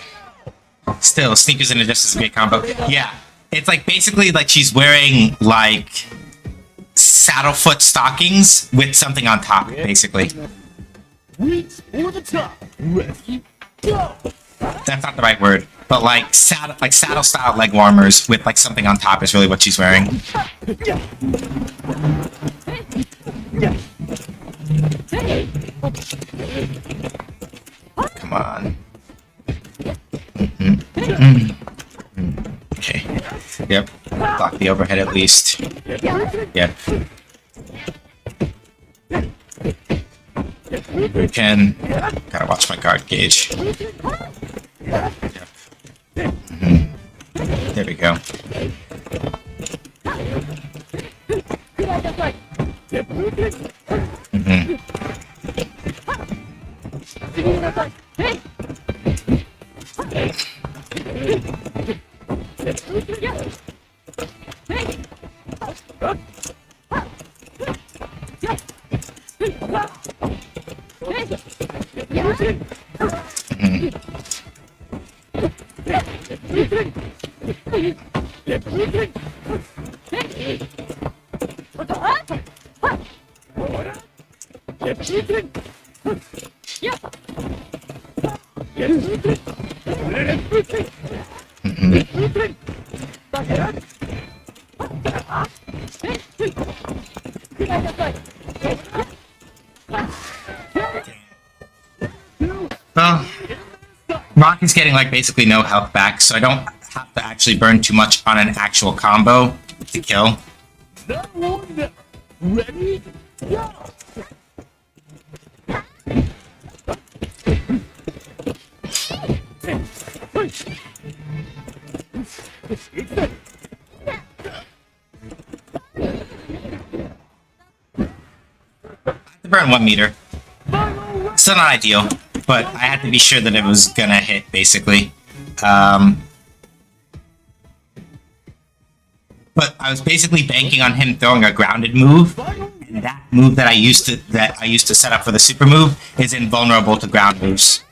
Still, sneakers and a just as great combo. Yeah, it's like basically like she's wearing like saddle foot stockings with something on top, basically. Reach for the top. Ready, go. That's not the right word, but like saddle style leg warmers with like something on top is really what she's wearing. Come on. Okay. Yep. Block the overhead at least. Yep. We can. Gotta watch my guard gauge. Yep. There we go. Well, Rock is getting like basically no health back, so I don't have to actually burn too much on an actual combo to kill. Now, ready, go. To burn 1 meter. Still not ideal, but I had to be sure that it was gonna hit, basically. But I was basically banking on him throwing a grounded move, and that move that I used to set up for the super move is invulnerable to ground moves.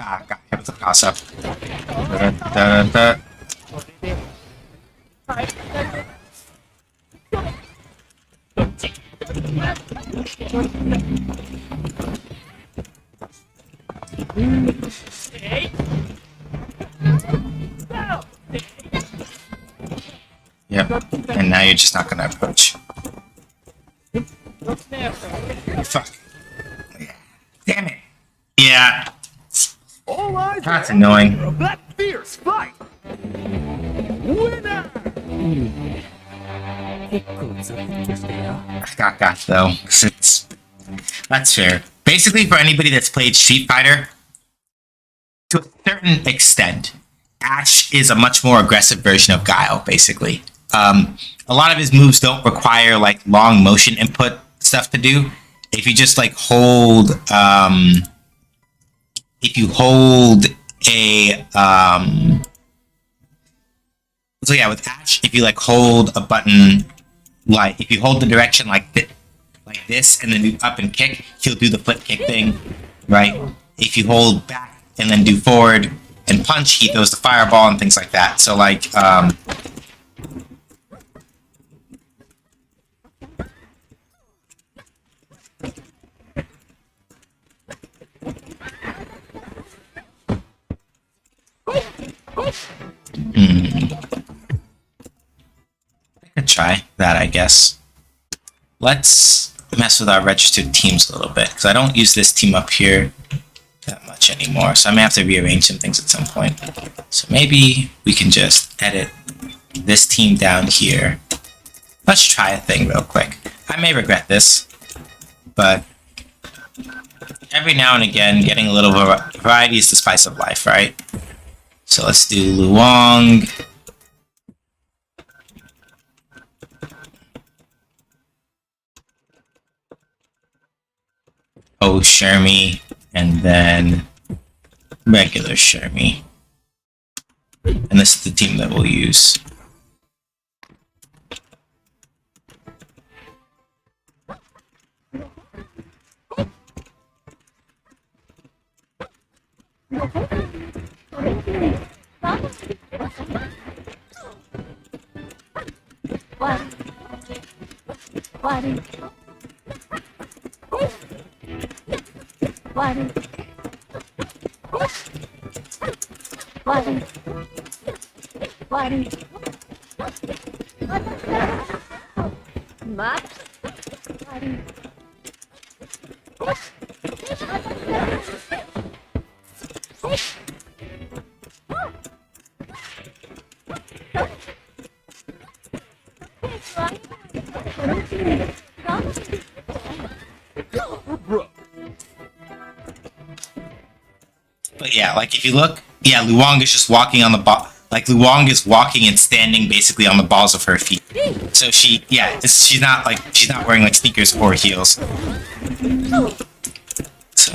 Ah, got hit with the toss up. Yep, and now you're just not gonna approach. Fuck. Damn it. Yeah. All eyes That's are on the annoying. winner of that fierce fight. Winner! I got though, 'cause that's fair. Basically, for anybody that's played Street Fighter, to a certain extent, Ash is a much more aggressive version of Guile. Basically, a lot of his moves don't require like long motion input stuff to do. If you just like hold, if you hold a, so yeah, with Ash, if you like hold a button, like if you hold the direction like this, and then do up and kick, he'll do the flip kick thing, right? If you hold back and then do forward and punch, he throws the fireball and things like that. So like, I could try that, I guess. Let's mess with our registered teams a little bit, because I don't use this team up here that much anymore, so I may have to rearrange some things at some point. So maybe we can just edit this team down here. Let's try a thing real quick. I may regret this, but every now and again, getting a little variety is the spice of life, right? So let's do Luong. Oh, Shermie, and then regular Shermie. And this is the team that we'll use. But yeah, like if you look, yeah, Luong is just walking on the ball. Like Luong is walking and standing basically on the balls of her feet. So she, yeah, she's not wearing like sneakers or heels. So.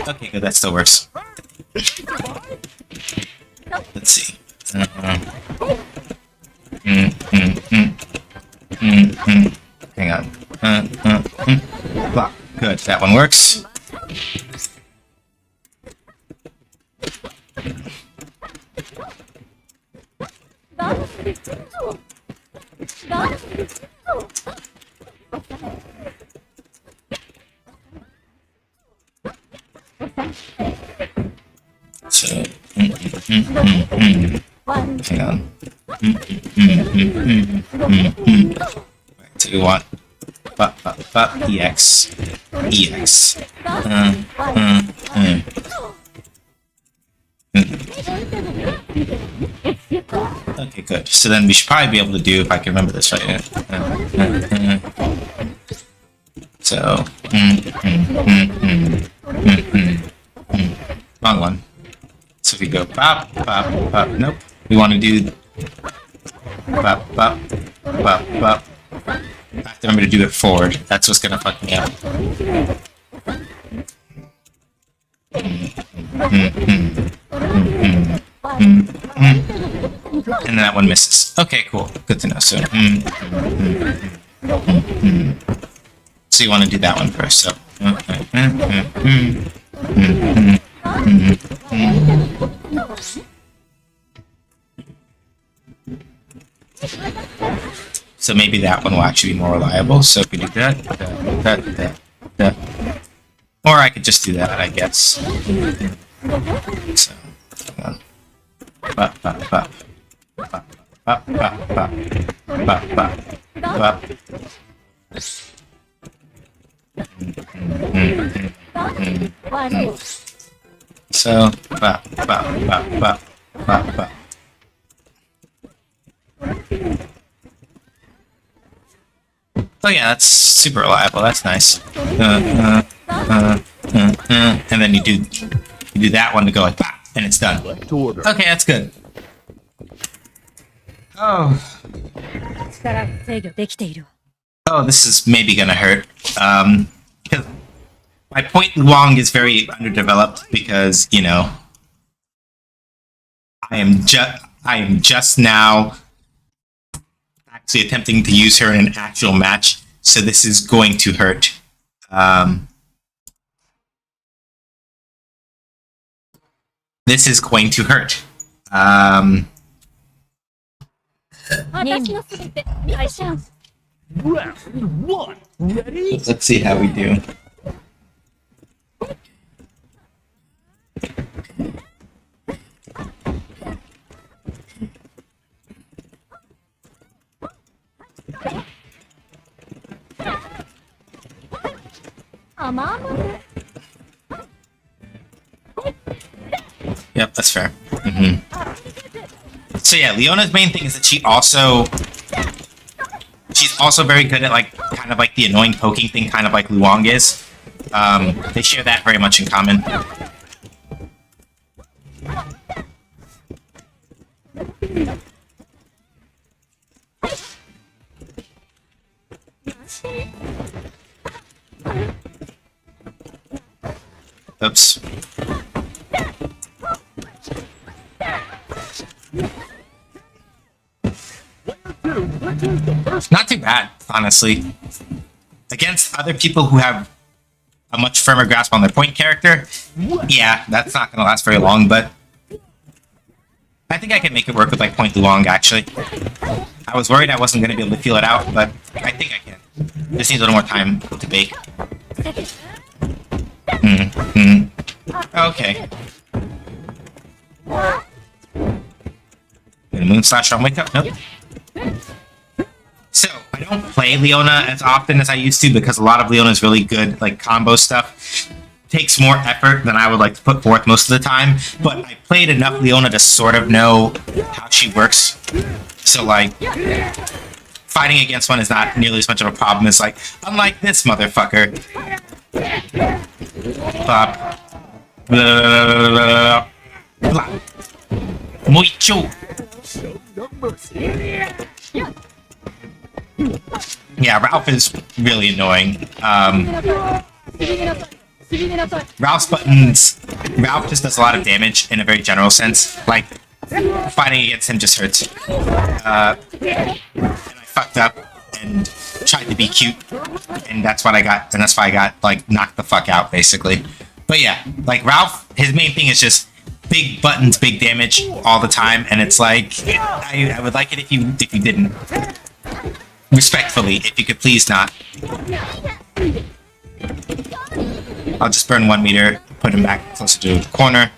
Okay, good. That still works. Let's see. Hang on. Block. Good. That one works. So, hang on. Right, so you want EX. EX. Okay, good. So then we should probably be able to do, if I can remember this right. So, wrong one. So if we go pop, pop, pop, nope. We want to do pop, pop, pop, pop. I have to remember to do it forward. That's what's gonna fuck me up. And that one misses. Okay, cool. Good to know. So, so you want to do that one first. So, so maybe that one will actually be more reliable. So if we do that, Or I could just do that, I guess. So, hang on. Bop, bop, bop. Bop, bop, bop, bop. Bop, bop. Bop. So, bop, bop, bop, bop, bop, bop. Oh yeah, that's super reliable. That's nice. And then you do that one to go like that, and it's done. Okay, that's good. Oh. Oh, this is maybe gonna hurt. Because my point Luong is very underdeveloped because, you know, I am just now actually attempting to use her in an actual match, so this is going to hurt. This is going to hurt. Round one. Ready? Let's see how we do. Yep, that's fair. So yeah, Leona's main thing is that she's also very good at like kind of like the annoying poking thing, kind of like Luong is. They share that very much in common. Oops. Not too bad, honestly. Against other people who have a much firmer grasp on their point character, yeah, that's not going to last very long, but I think I can make it work with like point Luong, actually. I was worried I wasn't going to be able to feel it out, but I think I can. Just needs a little more time to bake. Okay. Gonna moon slash on wake up? Nope. So, I don't play Leona as often as I used to because a lot of Leona's really good, like, combo stuff takes more effort than I would like to put forth most of the time, but I played enough Leona to sort of know how she works. So, like, fighting against one is not nearly as much of a problem as, like, unlike this motherfucker. Bop. Blah. Blah. Mucho. Yeah, Ralph is really annoying. Ralph just does a lot of damage in a very general sense. Like, fighting against him just hurts. And I fucked up and tried to be cute, and that's what I got, and that's why I got, like, knocked the fuck out, basically. But yeah, like, Ralph, his main thing is just big buttons, big damage all the time, and it's like, I would like it if you didn't. Respectfully, if you could please not. I'll just burn 1 meter, put him back closer to the corner.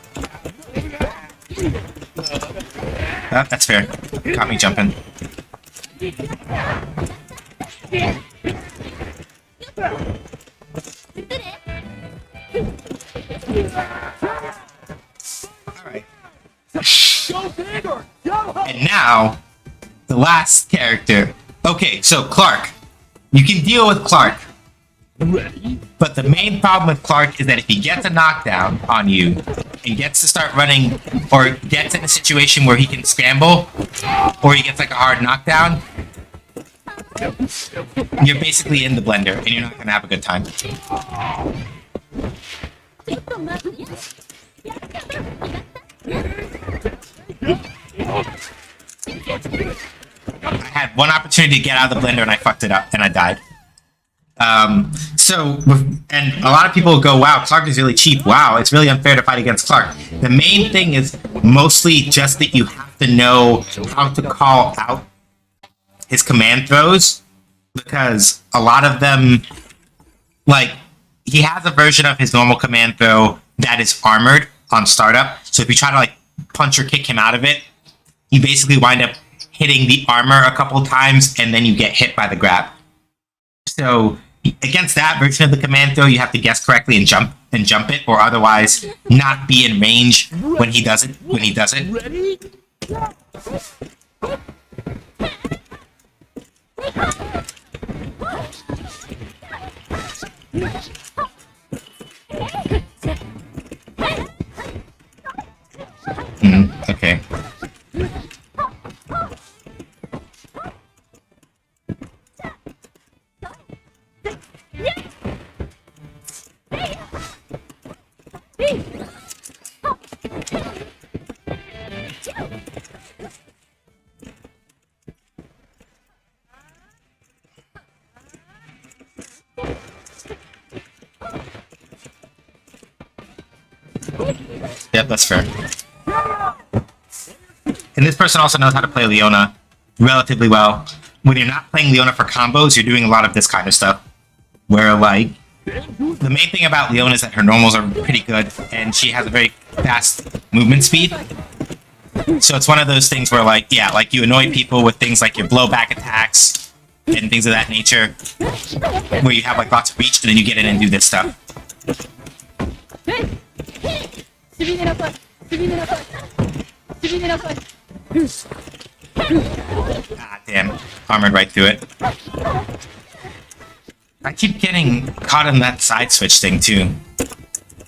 Oh, that's fair. Caught me jumping. Alright. And now, the last character. Okay, so Clark. You can deal with Clark. Ready? But the main problem with Clark is that if he gets a knockdown on you and gets to start running, or gets in a situation where he can scramble, or he gets like a hard knockdown, you're basically in the blender and you're not going to have a good time. I had one opportunity to get out of the blender and I fucked it up and I died. And a lot of people go, wow, Clark is really cheap. Wow, it's really unfair to fight against Clark. The main thing is mostly just that you have to know how to call out his command throws, because a lot of them, like, he has a version of his normal command throw that is armored on startup. So if you try to like punch or kick him out of it, you basically wind up hitting the armor a couple times, and then you get hit by the grab. So against that version of the command throw, you have to guess correctly and jump it, or otherwise not be in range when he does it. Ready? Okay. Yep, that's fair. And this person also knows how to play Leona relatively well. When you're not playing Leona for combos, you're doing a lot of this kind of stuff. Where, like, the main thing about Leona is that her normals are pretty good, and she has a very fast movement speed. So it's one of those things where, like, yeah, like, you annoy people with things like your blowback attacks and things of that nature, where you have, like, lots of reach, and then you get in and do this stuff. Ah, damn. Armored right through it. I keep getting caught in that side switch thing, too.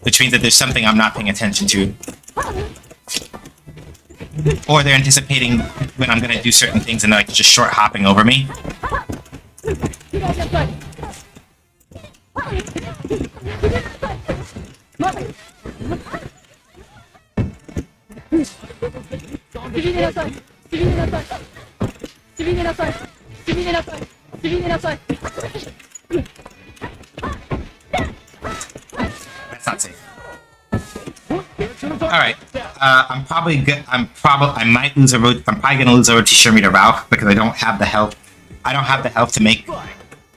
Which means that there's something I'm not paying attention to. Or they're anticipating when I'm gonna do certain things and they're like just short hopping over me. That's not safe. Alright. I'm probably good. I might lose a road. I'm probably gonna lose over to Shermie to Ralph because I don't have the health. I don't have the health to make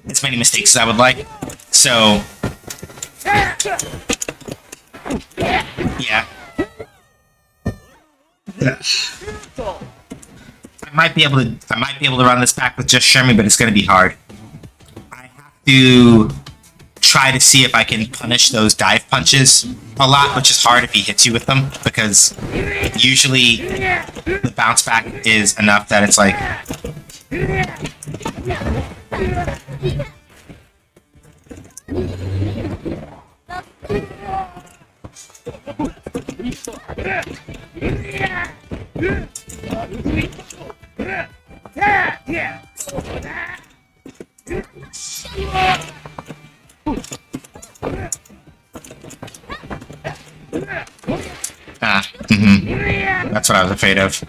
as many mistakes as I would like. So yeah. I might be able to run this back with just Shermie, but it's gonna be hard. I have to try to see if I can punish those dive punches a lot, which is hard if he hits you with them, because usually the bounce back is enough that it's like... That's what I was afraid of.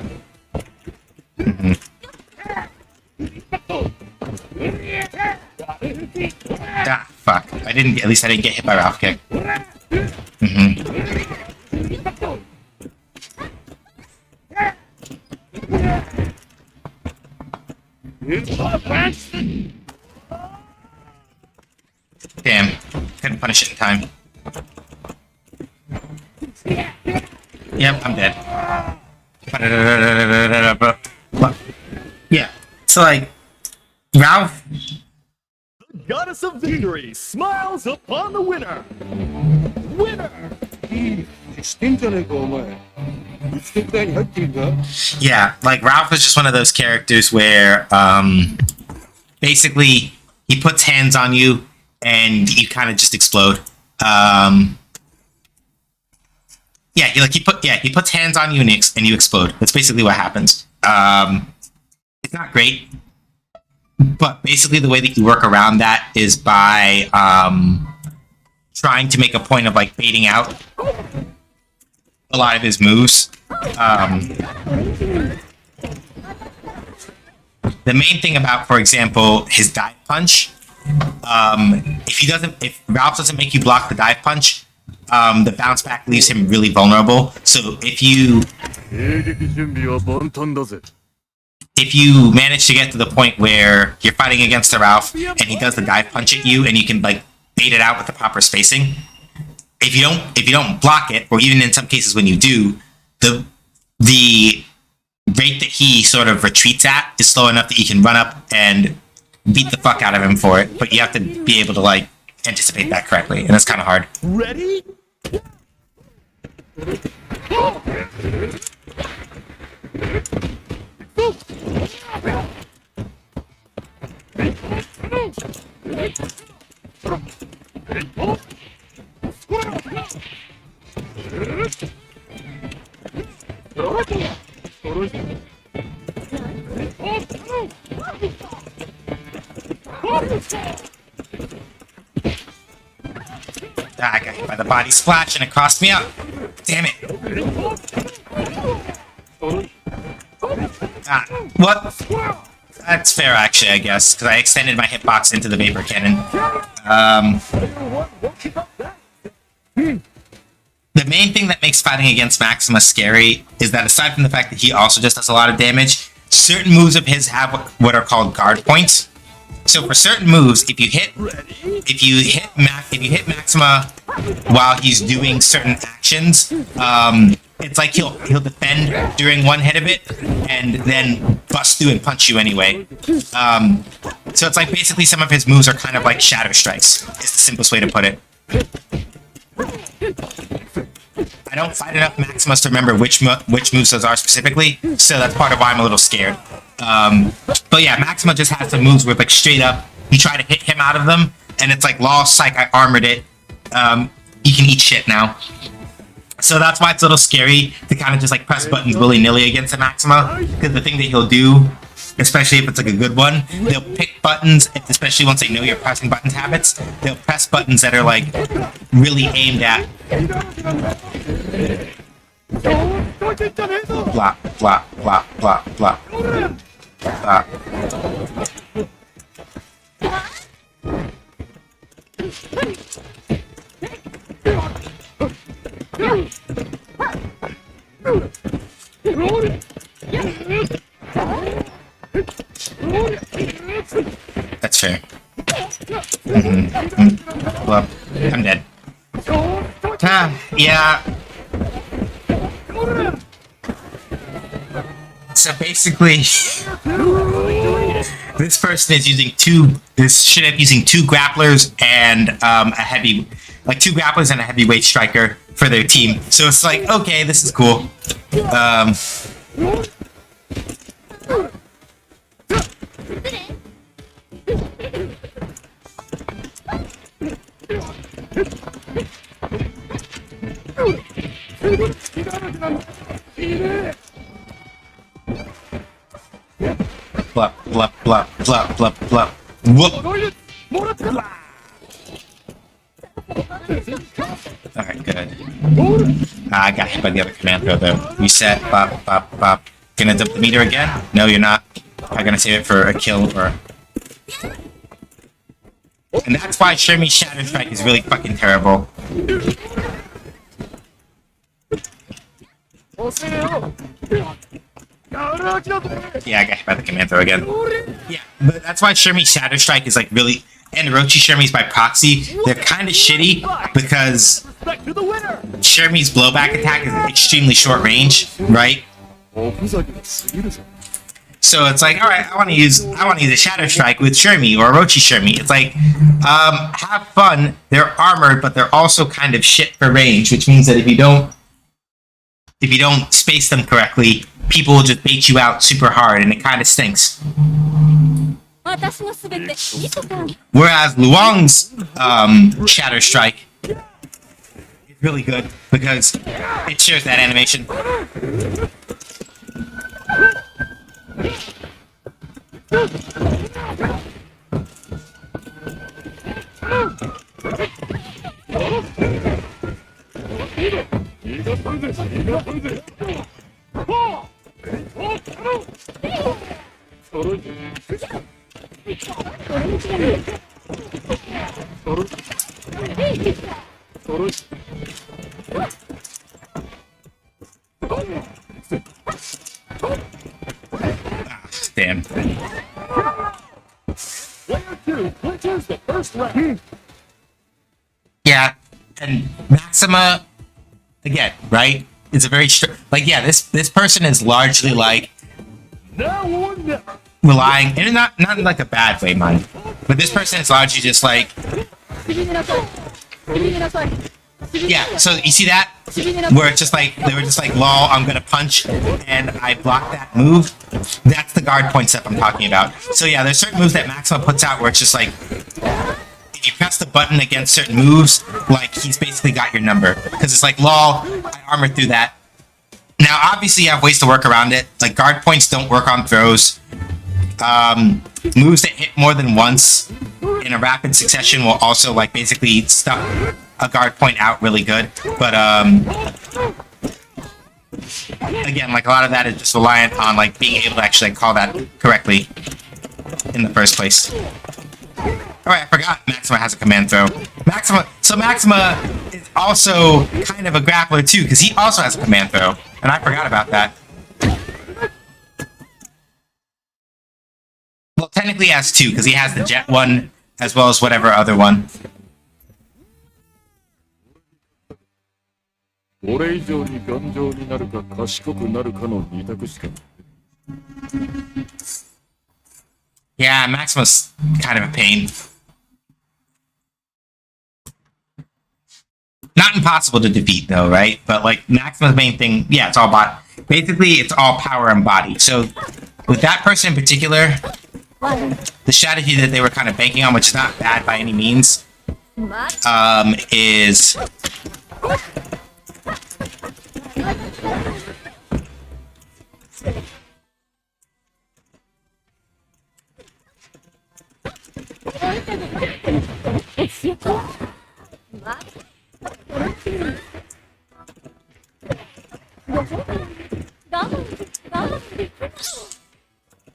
Ah, fuck. At least I didn't get hit by Ralph kick. Damn. Couldn't punish it in time. Yep, I'm dead. Yeah. So, like, Ralph... The goddess of victory smiles upon the winner! Winner! Yeah, like, Ralph is just one of those characters where, basically, he puts hands on you, and you kind of just explode. Yeah, he puts hands on you and you explode. That's basically what happens. It's not great, but basically the way that you work around that is by trying to make a point of like baiting out a lot of his moves. The main thing about, for example, his dive punch, if Ralph doesn't make you block the dive punch, the bounce back leaves him really vulnerable. So if you manage to get to the point where you're fighting against the Ralph and he does the dive punch at you and you can like bait it out with the proper spacing. If you don't block it, or even in some cases when you do, the rate that he sort of retreats at is slow enough that you can run up and beat the fuck out of him for it. But you have to be able to like anticipate that correctly, and that's kind of hard. Ready? Ah, I got hit by the body splash and it cost me out. Damn it. Ah, what? That's fair, actually, I guess, because I extended my hitbox into the vapor cannon. The main thing that makes fighting against Maxima scary is that aside from the fact that he also just does a lot of damage, certain moves of his have what are called guard points. So for certain moves, if you hit Maxima while he's doing certain actions, it's like he'll defend during one hit of it and then bust through and punch you anyway. So it's like basically some of his moves are kind of like shadow strikes. Is the simplest way to put it. I don't fight enough Maximas to remember which moves those are specifically, so that's part of why I'm a little scared. But yeah, Maxima just has some moves where like straight up you try to hit him out of them, and it's like Law Psych, I armored it. You can eat shit now. So that's why it's a little scary to kind of just like press buttons willy-nilly against a Maxima, because the thing that he'll do, especially if it's like a good one, they'll pick buttons, especially once they know your pressing buttons habits, they'll press buttons that are like really aimed at blah, blah, blah, blah, blah. That's fair. Well, I'm dead. Yeah. So basically, this person is using two grapplers and two grapplers and a heavyweight striker for their team. So it's like, okay, this is cool. Blah, blah, blah, blah, blah, blah. Whoop. Alright, good. I got hit by the other command throw though. Reset, bop, bop, bop. Gonna dump the meter again? No, you're not. I'm gonna save it for a kill or... And that's why Shermie's Shadow Strike is really fucking terrible. Yeah, I got hit by the command throw again. Yeah, but that's why Shermie's Shadow Strike is like really... And Orochi Shermie's by proxy, they're kind of shitty because Shermie's blowback attack is extremely short range, right? So it's like, all right, I want to use a Shadow Strike with Shermie or Orochi Shermie. It's like, have fun. They're armored, but they're also kind of shit for range, which means that if you don't space them correctly, people will just bait you out super hard, and it kind of stinks. Whereas Luang's Shadow Strike is really good because it shares that animation. Damn. Player 2 clinches the first round. Yeah, and Maxima, again, right? It's a very like, yeah, this person is largely like Now or never. relying, and not in like a bad way, mind, but this person is largely just like, yeah. So you see that where it's just like they were just like, lol, I'm gonna punch, and I blocked that move. That's the guard point step I'm talking about. So yeah, there's certain moves that Maxima puts out where it's just like, if you press the button against certain moves, like he's basically got your number because it's like, lol, I armored through that. Now, obviously, you have ways to work around it. Like guard points don't work on throws. Moves that hit more than once in a rapid succession will also like basically stuff a guard point out really good. But again, like a lot of that is just reliant on like being able to actually call that correctly in the first place. Alright, I forgot Maxima has a command throw. Maxima is also kind of a grappler too, because he also has a command throw. And I forgot about that. Well, technically he has two, because he has the jet one, as well as whatever other one. これ以上に頑丈になるか賢くなるかの二択しか。Yeah, Maxima's kind of a pain. Not impossible to defeat, though, right? But, like, Maxima's main thing, yeah, it's all body. Basically, it's all power and body. So, with that person in particular, the strategy that they were kind of banking on, which is not bad by any means, is...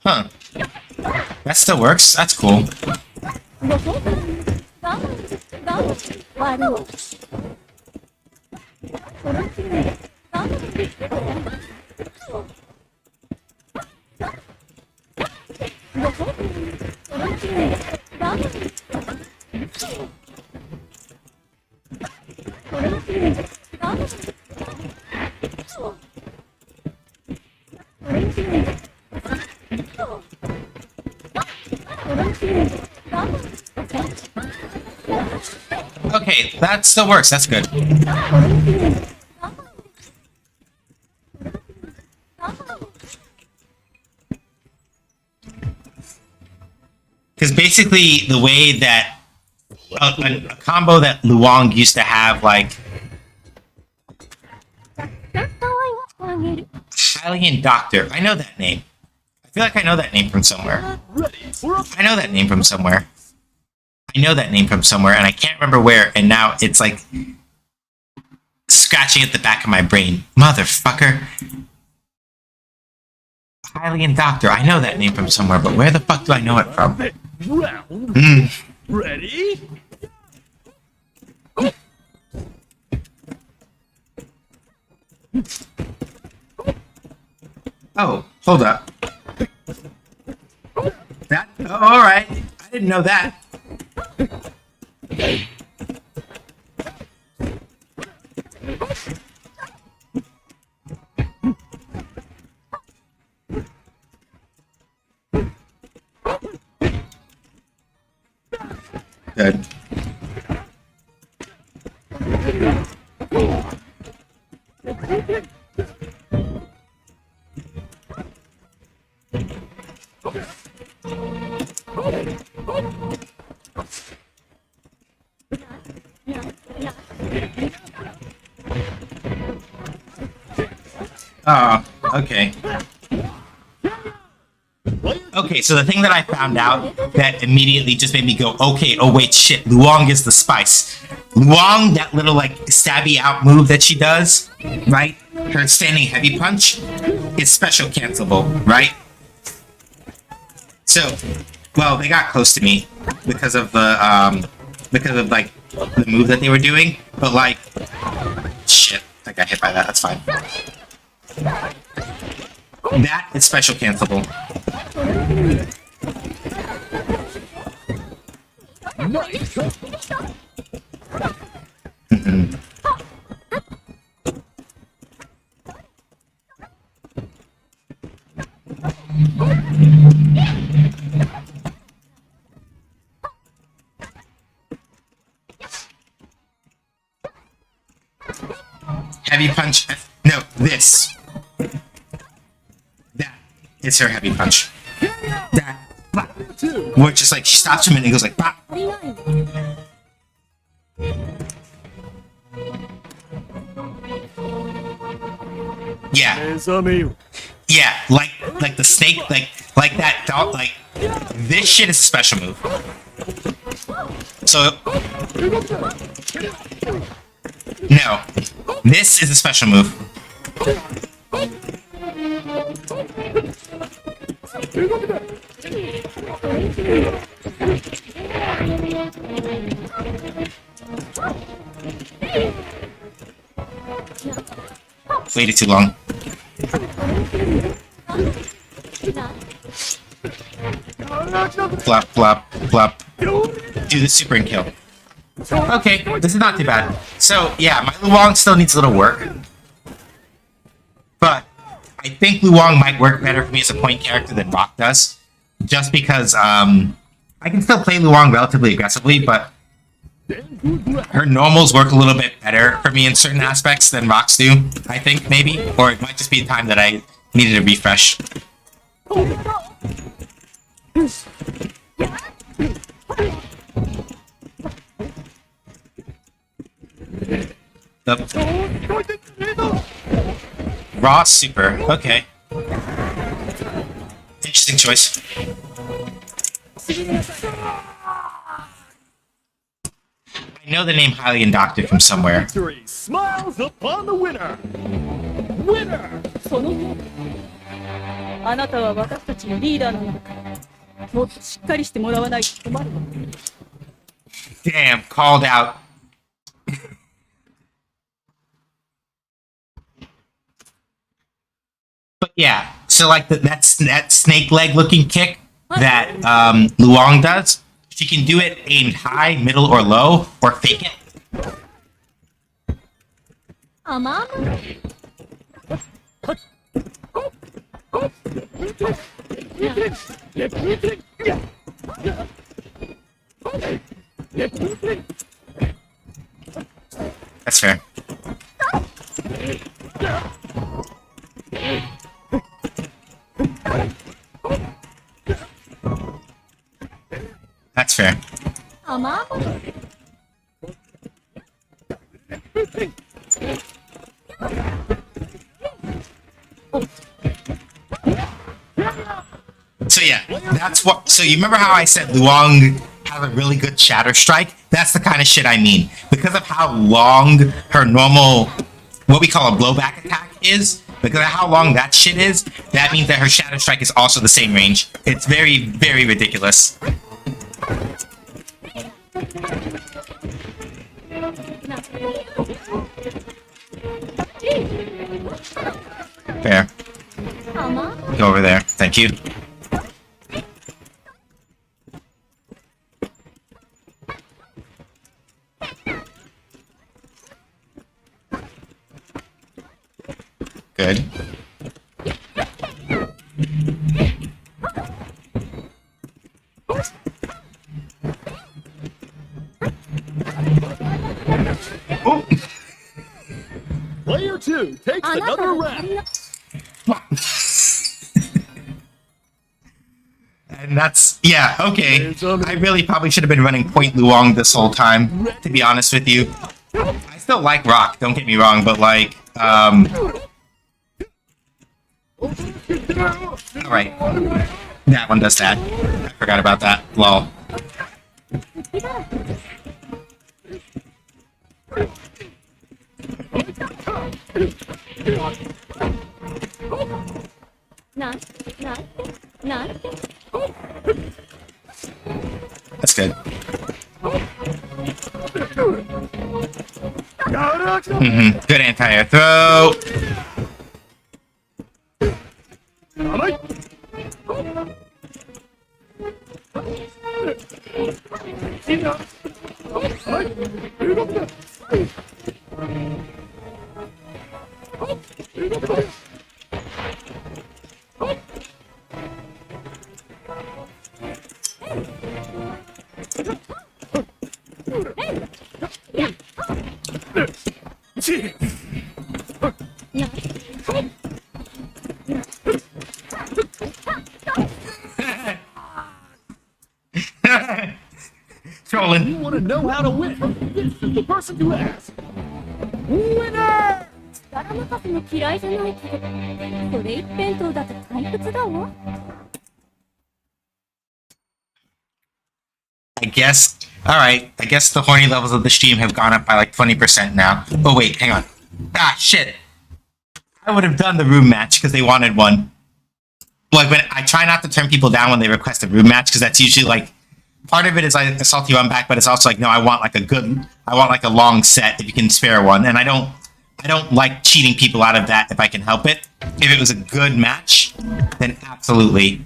Huh. That still works. That's cool. Okay, that still works. That's good. Because basically, the way that a combo that Luong used to have, like Hylian Doctor. I know that name. I feel like I know that name from somewhere. I know that name from somewhere. I know that name from somewhere, and I can't remember where, and now it's like scratching at the back of my brain. Motherfucker. Hylian Doctor. I know that name from somewhere, but where the fuck do I know it from? Round. Ready? Oh, hold up. That, oh, alright. I didn't know that. Good. Oh, okay. Okay, so the thing that I found out that immediately just made me go, okay, oh wait, shit, Luong is the spice. Luong, that little, like, stabby out move that she does, right? Her standing heavy punch is special cancelable, right? So, well, they got close to me because of the, like, the move that they were doing, but, like, shit, I got hit by that, that's fine. That is special cancelable. Heavy punch. No, this. That is her heavy punch. That. Bah. Where it's just like she stops him and he goes like, bah. Yeah. Yeah, like the snake, like that dog, like this shit is a special move. So no, this is a special move. Waited too long. Flop, flop, flop. Do the super and kill. Okay, this is not too bad. So, yeah, my Luong still needs a little work. But I think Luong might work better for me as a point character than Rock does. Just because, I can still play Luong relatively aggressively, but her normals work a little bit better for me in certain aspects than Rock's do, I think, maybe. Or it might just be a time that I needed a refresh. Raw super. Okay. Interesting choice. I know the name Highly Indocted from somewhere. Victory smiles upon the winner. Winner. その後あなたは私たちのリーダーなのだからもっとしっかりしてもらわないと困るわ Damn, called out. But yeah, so like that snake leg looking kick that Luong does, she can do it aimed high, middle, or low, or fake it. あまあThat's fair. That's fair. あまあ So yeah, that's what. So you remember how I said Luong has a really good shatter strike? That's the kind of shit I mean. Because of how long her normal, what we call a blowback attack is, because of how long that shit is, that means that her shatter strike is also the same range. It's very, very ridiculous. Fair. Go over there. Thank you. Good. Oh. Player 2 takes あなた another は round. And that's, yeah, okay. I really probably should have been running Point Luong this whole time, to be honest with you. I still like Rock, don't get me wrong, but like, alright. That one does that. I forgot about that. Lol. That's good. Good anti-air throw. Trolling. You want to know how to win? This is the person to ask. Winner! 力任せも嫌いじゃないけど、それ一辺倒だと退屈だわ。I guess. Alright, I guess the horny levels of the stream have gone up by like 20% now. Oh wait, hang on. Ah, shit. I would have done the room match because they wanted one. Like, when I try not to turn people down when they request a room match, because that's usually like, part of it is like a salty run back, but it's also like, no, I want like a long set if you can spare one, and I don't like cheating people out of that if I can help it. If it was a good match, then absolutely.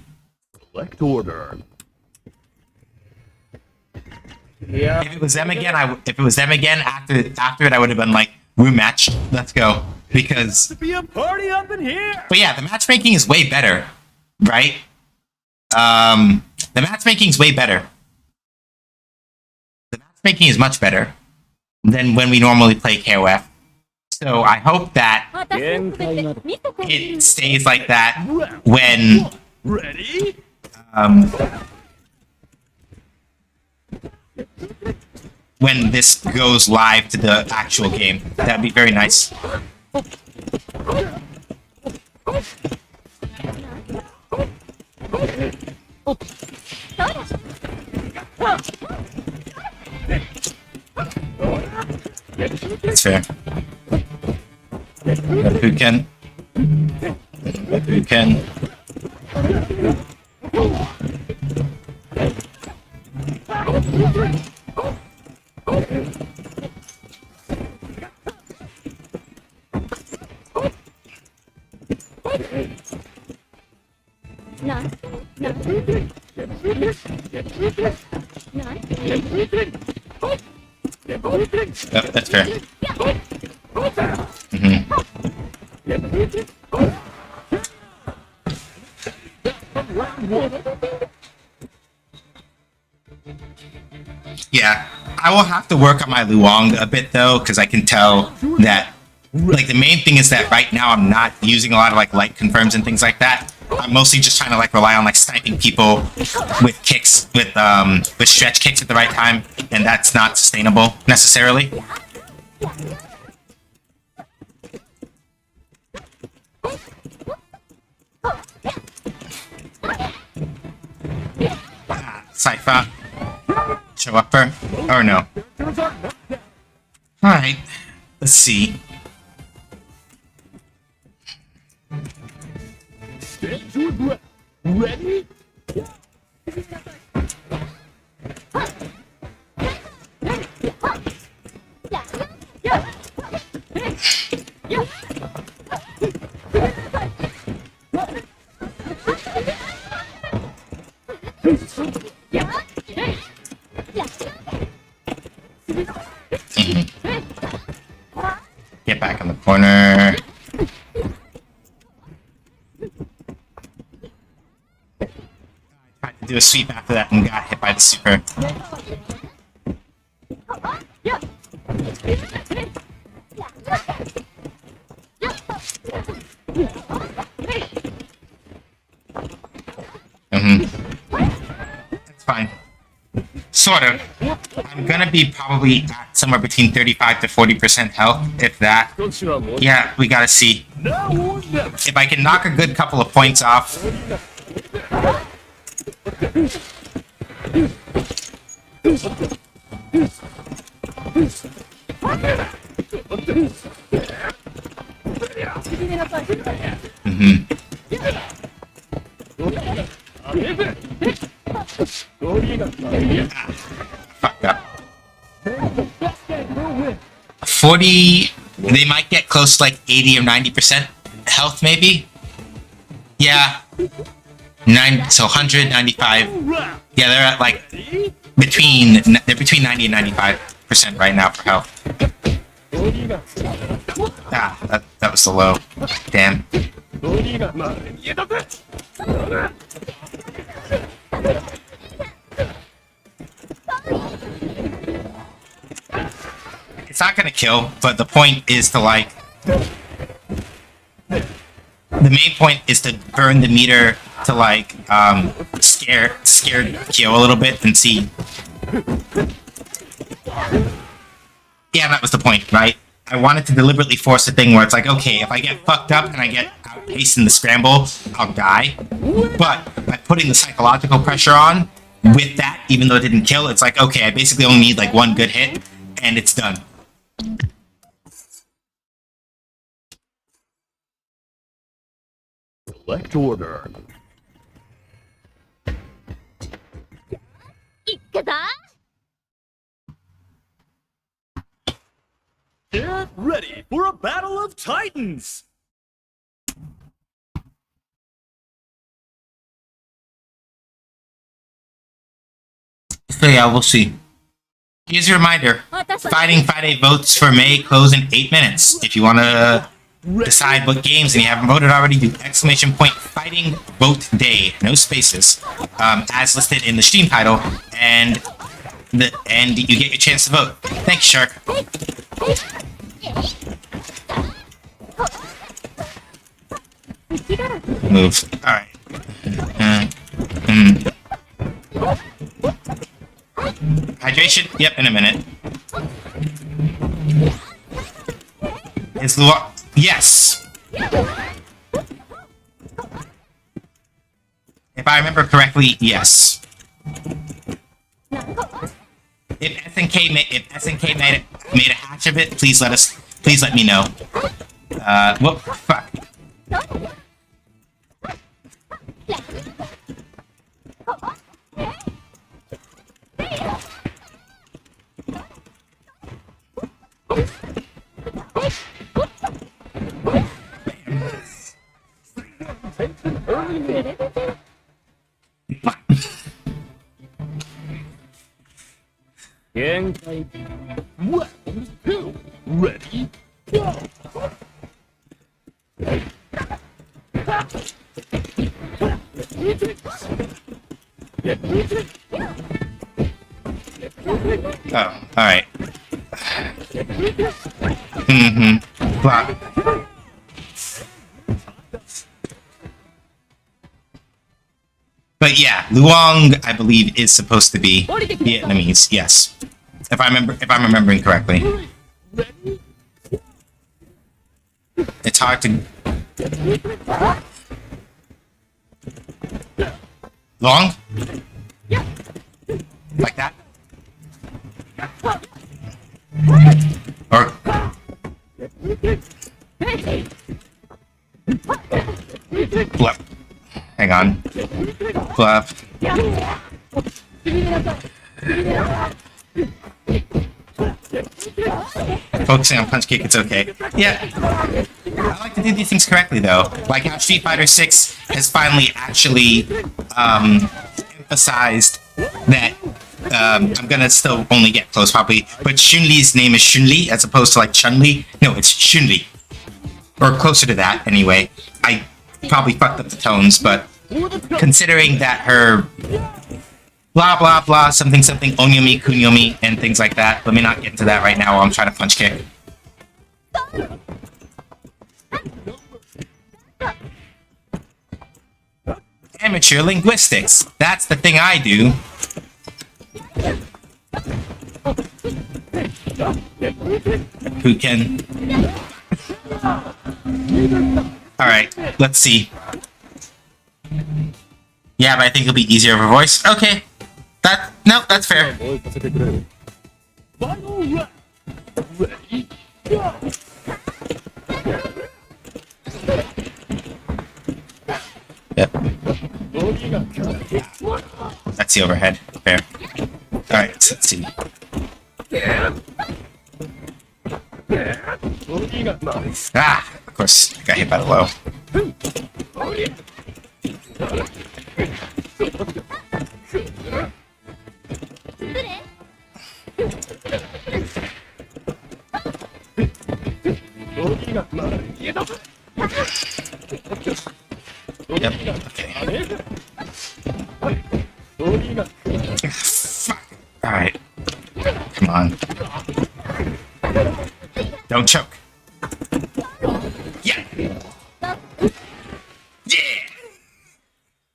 Select order. Yeah. If it was them again, after it, I would have been like, room match, let's go. Because, To be a party up in here. but yeah, the matchmaking is way better, right? The matchmaking is way better. The matchmaking is much better than when we normally play KOF. So I hope that 私のすべて見せてあげる it stays like that when Ready? when this goes live to the actual game. That'd be very nice. That's fair. Who can? Who can? Yep, that's fair. Yeah, I will have to work on my Luong a bit though, because I can tell that, like, the main thing is that right now I'm not using a lot of like light confirms and things like that. I'm mostly just trying to like rely on like sniping people with kicks, with stretch kicks at the right time, and that's not sustainable necessarily. Cypher. Show upper. Or no. Alright. Let's see. Stand to aggress. Ready? Get back in the corner. Tried to do a sweep after that and got hit by the super. That's fine. Sort of. I'm gonna be probably at somewhere between 35 to 40% health, if that. Yeah, we gotta see. Now or never. If I can knock a good couple of points off. Fucked up. 40, they might get close to like 80 or 90% health maybe? Yeah. 195. Yeah, they're at like between 90 and 95% right now for health. Ah, that was the low. Damn. It's not gonna kill, but the point is to like... The main point is to burn the meter to like, scare Kyo a little bit and see... Yeah, that was the point, right? I wanted to deliberately force a thing where it's like, okay, if I get fucked up and I get outpaced in the scramble, I'll die. But by putting the psychological pressure on, with that, even though it didn't kill, it's like, okay, I basically only need like one good hit, and it's done. Select order. Get ready for a battle of titans! So yeah, we'll see. Here's a reminder. Fighting Friday votes for May close in 8 minutes. If you want to decide what games and you haven't voted already, do ! Fighting Vote Day, no spaces, as listed in the stream title, and you get your chance to vote. Thanks, Shark. Move. Alright. Hydration? Yep, in a minute. Is Luo... Yes! If I remember correctly, yes. If SNK made a hatch of it, please let me know. Whoop, fuck. Genkai. Round 2. Ready, go! Oh, alright. Block. But yeah, Luong, I believe, is supposed to be Vietnamese. Yes, if I'm remembering correctly. It's hard to. Long? Like that? Or... Flip. Hang on. Flip. Focusing on punch kick, it's okay. Yeah. I like to do these things correctly, though. Like how Street Fighter 6 has finally actually emphasized that I'm gonna still only get close, probably, but Chun-Li's name is Chun-Li as opposed to like Chun-Li. No, it's Chun-Li. Or closer to that, anyway. I probably fucked up the tones, but considering that her blah blah blah something something onyomi kunyomi and things like that, let me not get into that right now while I'm trying to punch kick. Amateur linguistics. That's the thing I do. Who can? Alright, let's see. Yeah, but I think it'll be easier for voice. Okay. No, that's fair. Final round. Ready, go! Yep. That's the overhead. Fair. Alright, let's see. Ah! Of course, I got hit by the low. Yep, okay. Fuck. Alright. Come on. Don't choke. Yeah. Yeah.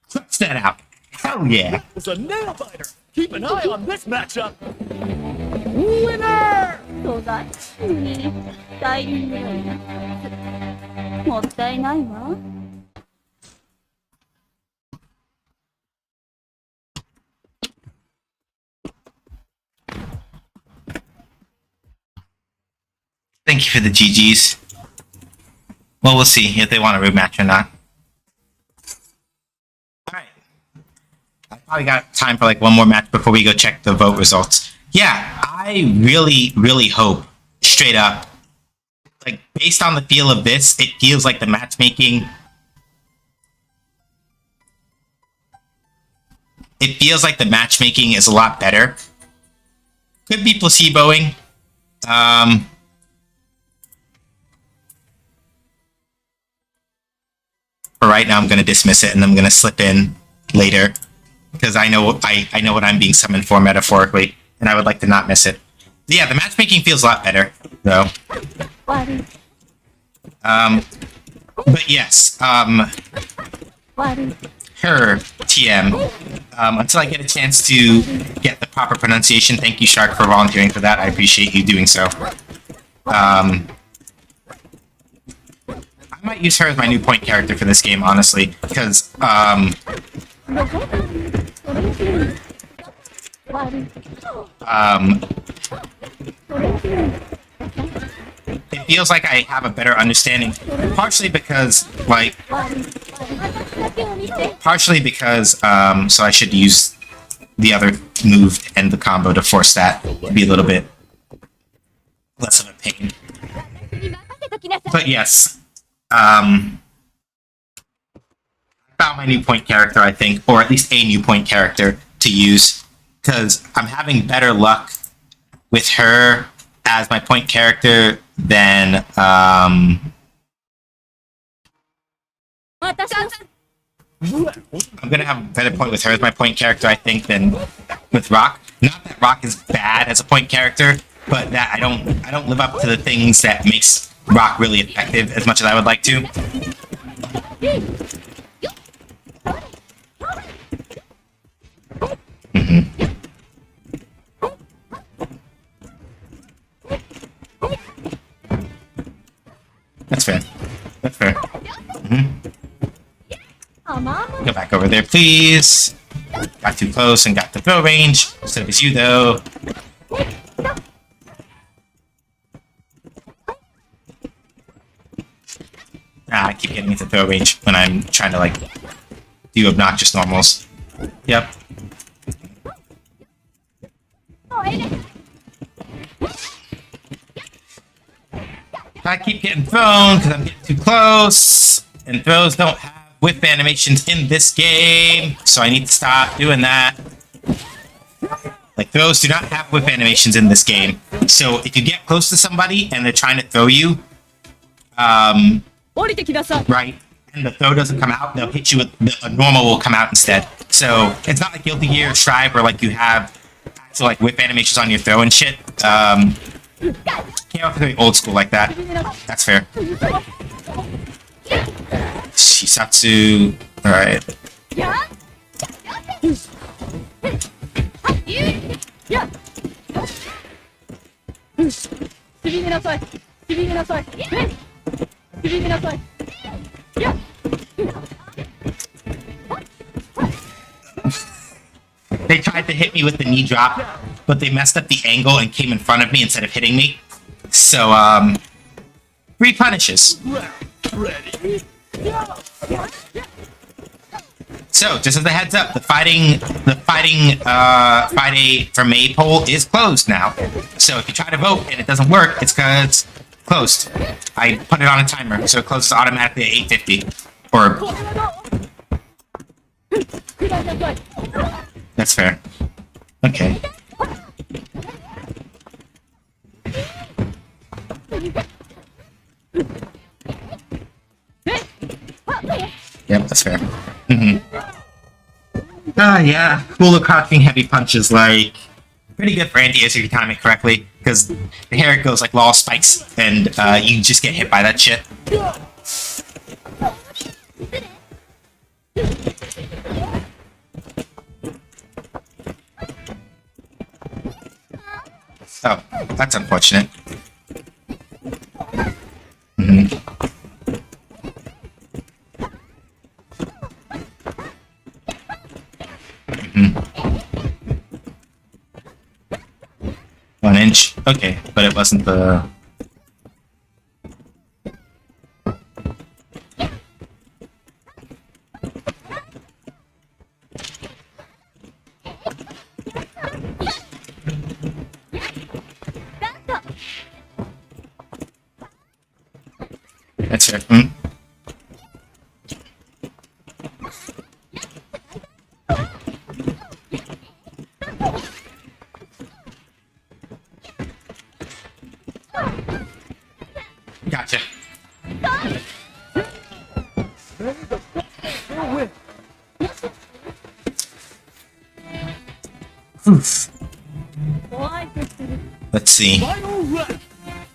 Clutch that out. Hell yeah. It's a nail biter. Keep an eye on this matchup. Winner! そうだに大人ぐらいなもったいないわ Thank you for the GGs. Well, we'll see if they want a rematch or not. Alright. I probably got time for like one more match before we go check the vote results. Yeah, I really hope, straight up, like, based on the feel of this, it feels like the matchmaking... It feels like the matchmaking is a lot better. Could be placeboing. For right now, I'm going to dismiss it, and I'm going to slip in later. Because I know what I'm being summoned for metaphorically, and I would like to not miss it. Yeah, the matchmaking feels a lot better, though. But yes, her TM. Until I get a chance to get the proper pronunciation, thank you, Shark, for volunteering for that. I appreciate you doing so. I might use her as my new point character for this game, honestly, because, it feels like I have a better understanding, partially because, so I should use the other move to end the combo to force that to be a little bit less of a pain. But yes, I found my new point character, I think, or at least a new point character to use, because I'm having better luck with her as my point character than, I'm gonna have a better point with her as my point character, I think, than with Rock. Not that Rock is bad as a point character, but that I don't live up to the things that makes Rock really effective as much as I would like to. That's fair. That's fair. Go back over there, please. Got too close and got the throw range. So does you, though. I keep getting into throw range when I'm trying to, like, do obnoxious normals. Yep. I keep getting thrown because I'm getting too close. And throws don't have whip animations in this game, so I need to stop doing that. Like, throws do not have whip animations in this game. So if you get close to somebody and they're trying to throw you, right, and the throw doesn't come out, they'll hit you with a normal will come out instead. So it's not like Guilty Gear or Strive where like you have actual like whip animations on your throw and shit. Can't have to be old school like that. That's fair. Shisatsu. Alright. They tried to hit me with the knee drop, but they messed up the angle and came in front of me instead of hitting me. So, repunishes. Ready? So, just as a heads up, the fighting Friday for May poll is closed now. So if you try to vote and it doesn't work, it's because it's closed. I put it on a timer, so it closes automatically at 8:50. Or... That's fair. Okay. Yep, that's fair. Yeah. Hula crouching heavy punch is like pretty good for anti-ace if you time it correctly. because the hair goes like law spikes, and you just get hit by that shit. Oh, that's unfortunate. One inch. Okay, but it wasn't the... That's fair. Gotcha. Oof. Let's see. Final round.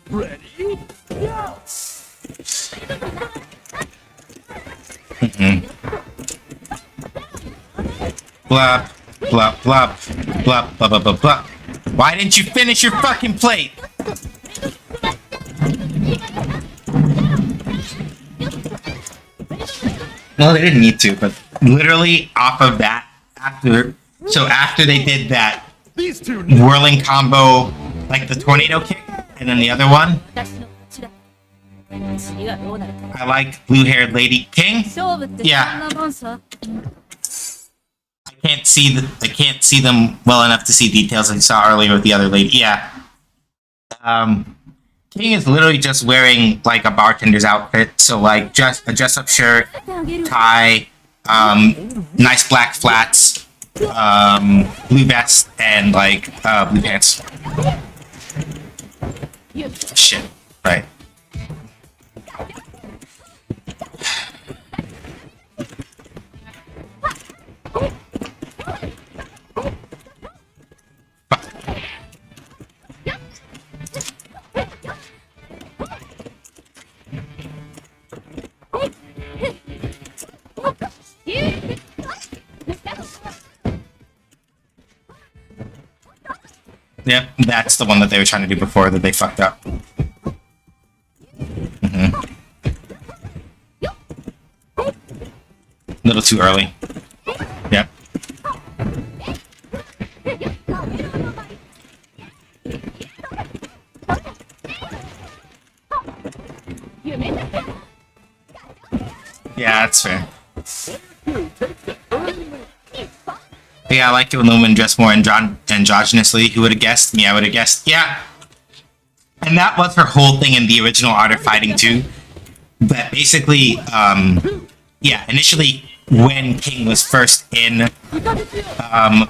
Ready? Go! Blah, blah, blah, blah, blah, blah, blah, blah. Why didn't you finish your fucking plate? No, they didn't need to, but literally off of that, after they did that These two whirling combo, like the tornado kick, and then the other one, I liked blue-haired Lady King. Yeah. I can't see them well enough to see details I saw earlier with the other lady. Yeah. King is literally just wearing like a bartender's outfit, so like just a dress-up shirt, tie, nice black flats, blue vest, and like blue pants. Shit. Right. Yep, that's the one that they were trying to do before that they fucked up. A little too early. Yep. Yeah, that's fair. Yeah, I like it when Lumen dressed more androgynously. Who would have guessed? Me, I would have guessed. Yeah. And that was her whole thing in the original Art of Fighting too. But basically, yeah, initially when King was first in,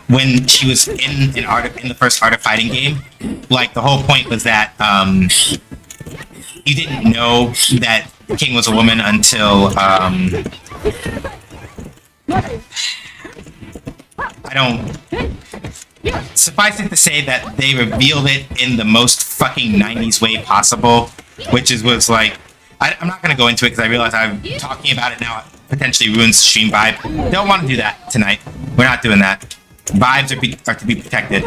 when she was in the first Art of Fighting game, like the whole point was that you didn't know that King was a woman until suffice it to say that they revealed it in the most fucking 90s way possible, which was like, I'm not gonna go into it because I realize I'm talking about it now potentially ruins the stream vibe. Don't want to do that tonight. We're not doing that. Vibes are to be protected.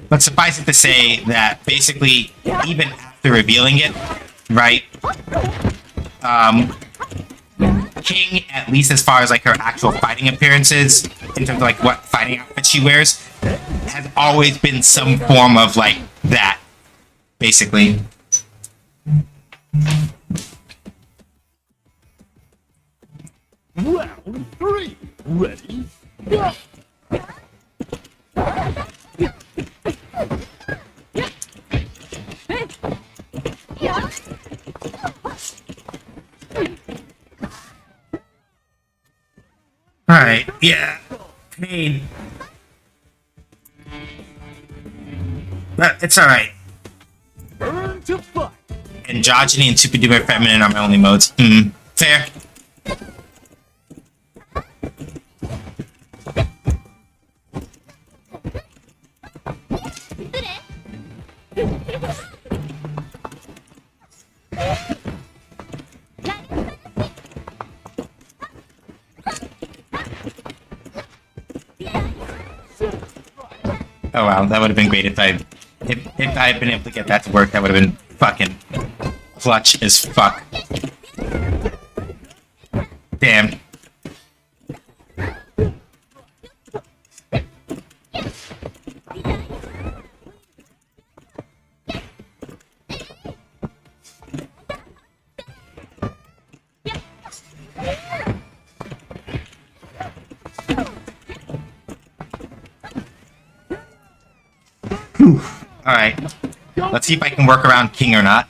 But suffice it to say that basically, even after revealing it, right, King, at least as far as like her actual fighting appearances, in terms of like what fighting outfit she wears, has always been some form of like that, basically. Round 3. Ready? Go! Alright, yeah. Pain. But it's alright. Burn to fight. Androgyny and super duper feminine are my only modes. Fair. Oh wow, that would have been great if I had been able to get that to work. That would have been fucking clutch as fuck. Damn. Alright. Let's see if I can work around King or not.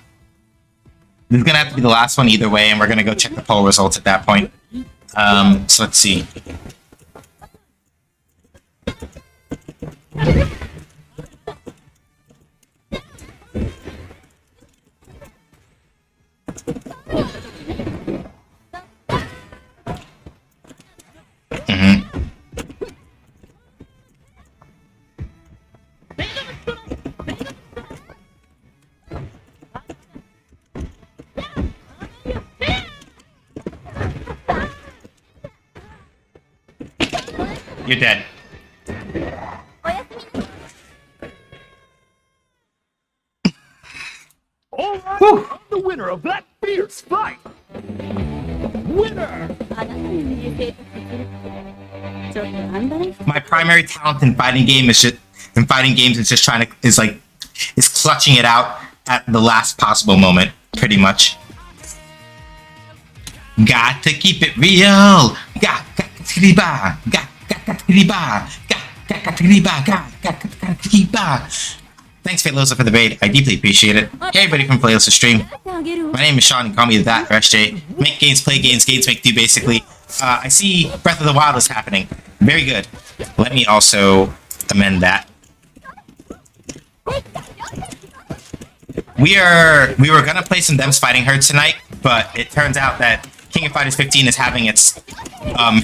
This is gonna have to be the last one either way, and we're gonna go check the poll results at that point. So let's see. You're dead. All right, I'm the winner of that fierce fight. Winner. あなたの優勢と実力ちょっとなんだね My primary talent in fighting games is just clutching it out at the last possible moment, pretty much. Got to keep it real. Thanks, Failosa, for the raid. I deeply appreciate it. Hey, everybody from Failosa stream. My name is Sean, and call me that, or SJ. Make games, play games, games make do, basically. I see Breath of the Wild is happening. Very good. Let me also amend that. We were gonna play some Dems Fighting Herd tonight, but it turns out that King of Fighters 15 is having its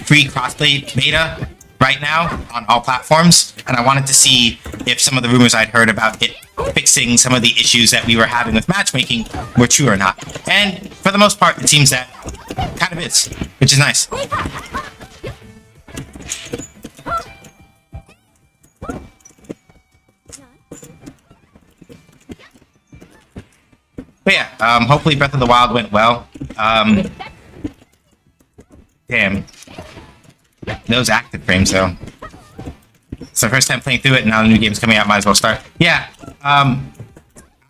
free crossplay beta right now on all platforms, and I wanted to see if some of the rumors I'd heard about it fixing some of the issues that we were having with matchmaking were true or not. And for the most part, it seems that kind of is, which is nice. But yeah, hopefully Breath of the Wild went well. Damn. Those active frames, though. It's the first time playing through it, and now the new game's coming out, might as well start. Yeah, I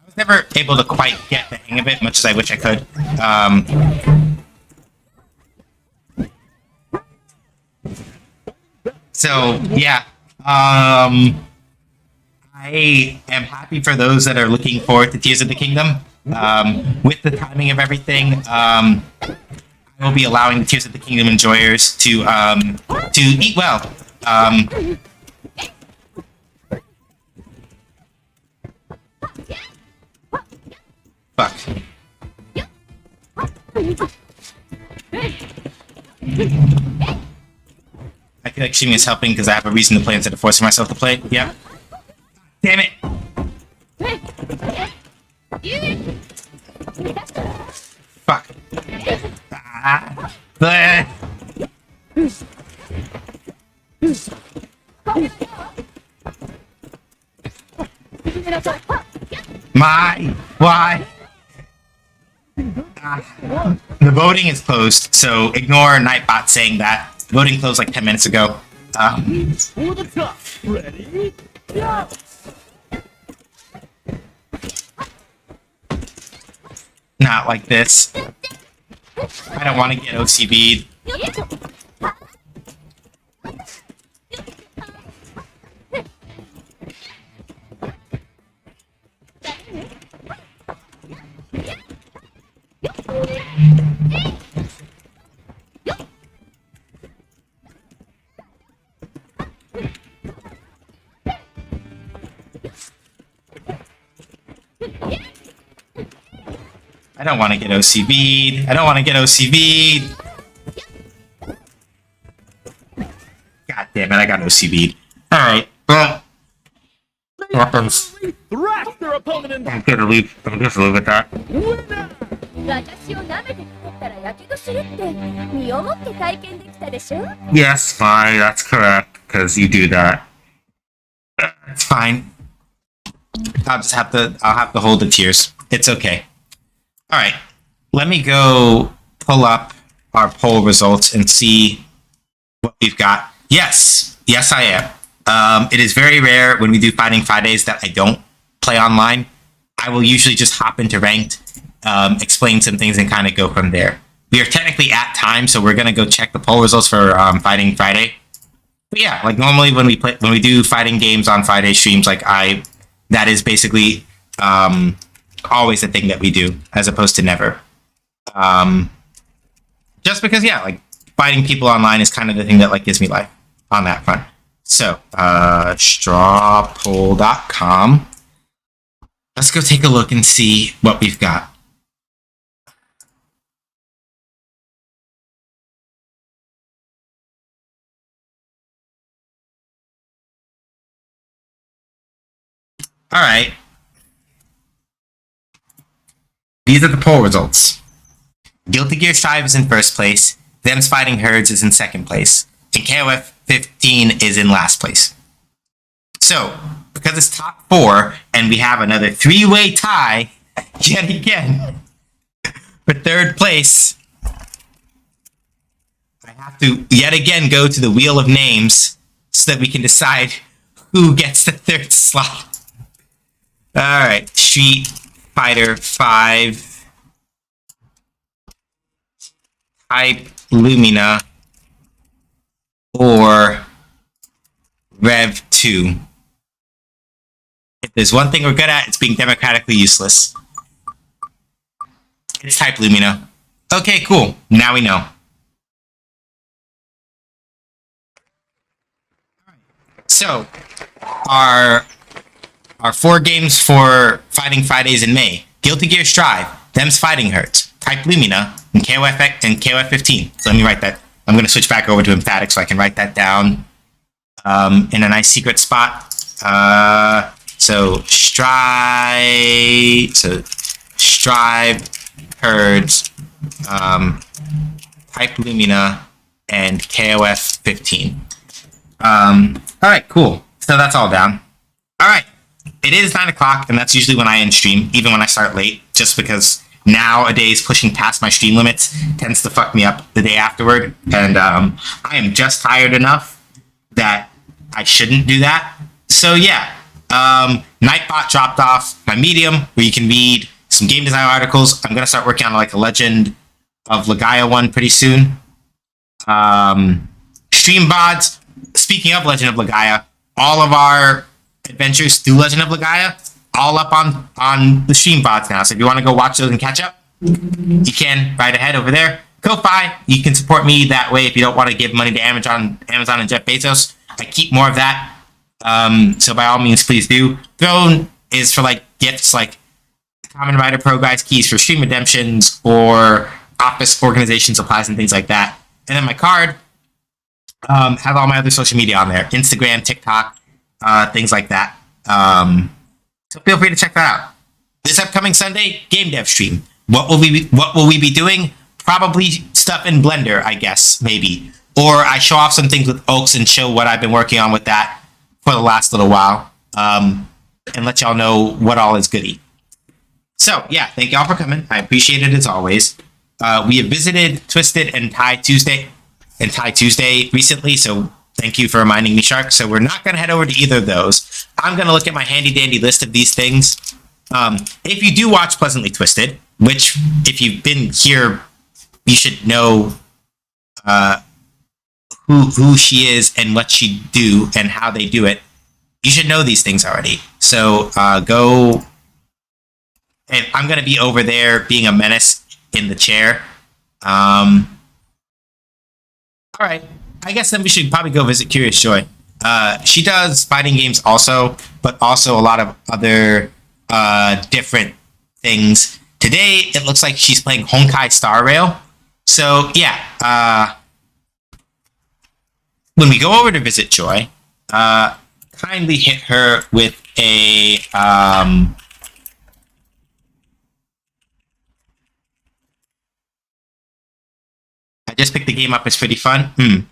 was never able to quite get the hang of it, much as I wish I could. So, yeah. I am happy for those that are looking forward to Tears of the Kingdom. With the timing of everything, I will be allowing the Tears of the Kingdom enjoyers to eat well. Fuck. I feel like streaming is helping because I have a reason to play instead of forcing myself to play. Yeah. Damn it! Fuck. Ah. Bleh. Why? The voting is closed, so ignore Nightbot saying that. Voting closed like 10 minutes ago. For the top. Ready? Go. Not like this. I don't want to get OCV'd. I don't want to get OCV'd. I don't want to get OCV'd. God damn it, I got OCV'd. Alright, well. Weapons. Thrash their opponent in I'm gonna leave. I'm just leave with that. winner. 私を舐めて食ったらやけどするって身をもって体験できたでしょ Yes, fine, that's correct, because you do that. It's fine. I'll have to hold the tears. It's okay. All right. Let me go pull up our poll results and see what we've got. Yes, I am. It is very rare when we do Fighting Fridays that I don't play online. I will usually just hop into ranked, explain some things, and kind of go from there. We are technically at time, so we're gonna go check the poll results for Fighting Friday. But yeah, like normally when we do fighting games on Friday streams, like that is basically always a thing that we do, as opposed to never. Just because, yeah, like fighting people online is kind of the thing that like gives me life on that front. So, strawpoll.com. Let's go take a look and see what we've got. All right. These are the poll results. Guilty Gear Strive is in first place. Them's Fighting Herds is in second place. And KOF 15 is in last place. So, because it's top 4, and we have another 3-way tie, yet again, for third place, I have to yet again go to the Wheel of Names so that we can decide who gets the third slot. Alright, Street Fighter 5, Type Lumina, or Rev 2. If there's one thing we're good at, it's being democratically useless. It's Type Lumina. Okay, cool. Now we know. So, our 4 games for Fighting Fridays in May: Guilty Gear Strive, Them's Fighting Herds, Type Lumina, and KOF 15. So let me write that. I'm going to switch back over to emphatic so I can write that down in a nice secret spot. So Strive, Herds, Type Lumina, and KOF 15. All right, cool. So that's all down. All right. It is 9 o'clock, and that's usually when I end stream, even when I start late, just because nowadays pushing past my stream limits tends to fuck me up the day afterward. And I am just tired enough that I shouldn't do that. So yeah, Nightbot dropped off my Medium, where you can read some game design articles. I'm going to start working on like a Legend of Legaia one pretty soon. Stream bods. Speaking of Legend of Legaia, all of our adventures through Legend of Legaia, all up on the stream bots now. So if you want to go watch those and catch up, you can right ahead over there. Ko-Fi, you can support me that way if you don't want to give money to Amazon and Jeff Bezos. I keep more of that. So by all means, please do. Throne is for like gifts like Common Rider Pro Guys keys for stream redemptions or office organization supplies and things like that. And then my card has all my other social media on there: Instagram, TikTok, things like that. So feel free to check that out. This upcoming Sunday, game dev stream. What will we be doing? Probably stuff in Blender, I guess, maybe. Or I show off some things with Oaks and show what I've been working on with that for the last little while, and let y'all know what all is goody. So yeah, thank y'all for coming. I appreciate it as always. We have visited Twisted and Thai Tuesday recently, so thank you for reminding me, Shark. So we're not going to head over to either of those. I'm going to look at my handy-dandy list of these things. If you do watch Pleasantly Twisted, which if you've been here, you should know who she is and what she do and how they do it. You should know these things already. So go, and I'm going to be over there being a menace in the chair. All right. I guess then we should probably go visit Curious Joy. She does fighting games also, but also a lot of other different things. Today, it looks like she's playing Honkai Star Rail. So, yeah. When we go over to visit Joy, kindly hit her with a... I just picked the game up. It's pretty fun.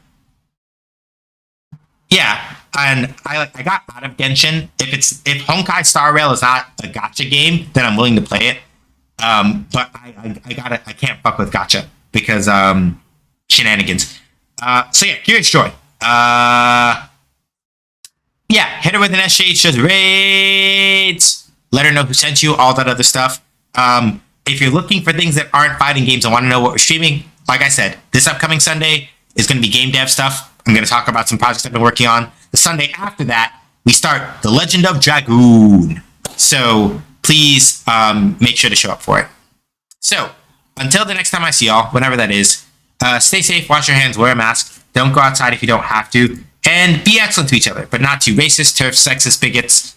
Yeah. and I got out of Genshin. If Honkai Star Rail is not a gacha game, then I'm willing to play it. But I can't fuck with gacha because shenanigans. So yeah, Curious Joy. Yeah, hit her with an SJ, shows raids. Let her know who sent you, all that other stuff. If you're looking for things that aren't fighting games and want to know what we're streaming, like I said, this upcoming Sunday is going to be game dev stuff. I'm going to talk about some projects I've been working on. The Sunday after that, we start The Legend of Dragoon. So please make sure to show up for it. So until the next time I see y'all, whenever that is, stay safe, wash your hands, wear a mask, don't go outside if you don't have to, and be excellent to each other, but not to racist, turf, sexist, bigots,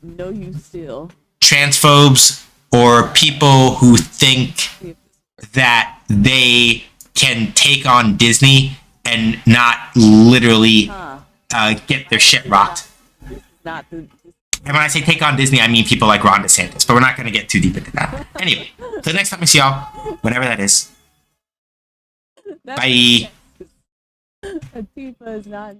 No, you still. transphobes, or people who think that they can take on Disney and not literally get their shit rocked. Not the. And when I say take on Disney, I mean people like Ron DeSantis, but we're not going to get too deep into that. Anyway, till the next time I see y'all, whenever that is. Bye. Antifa is not.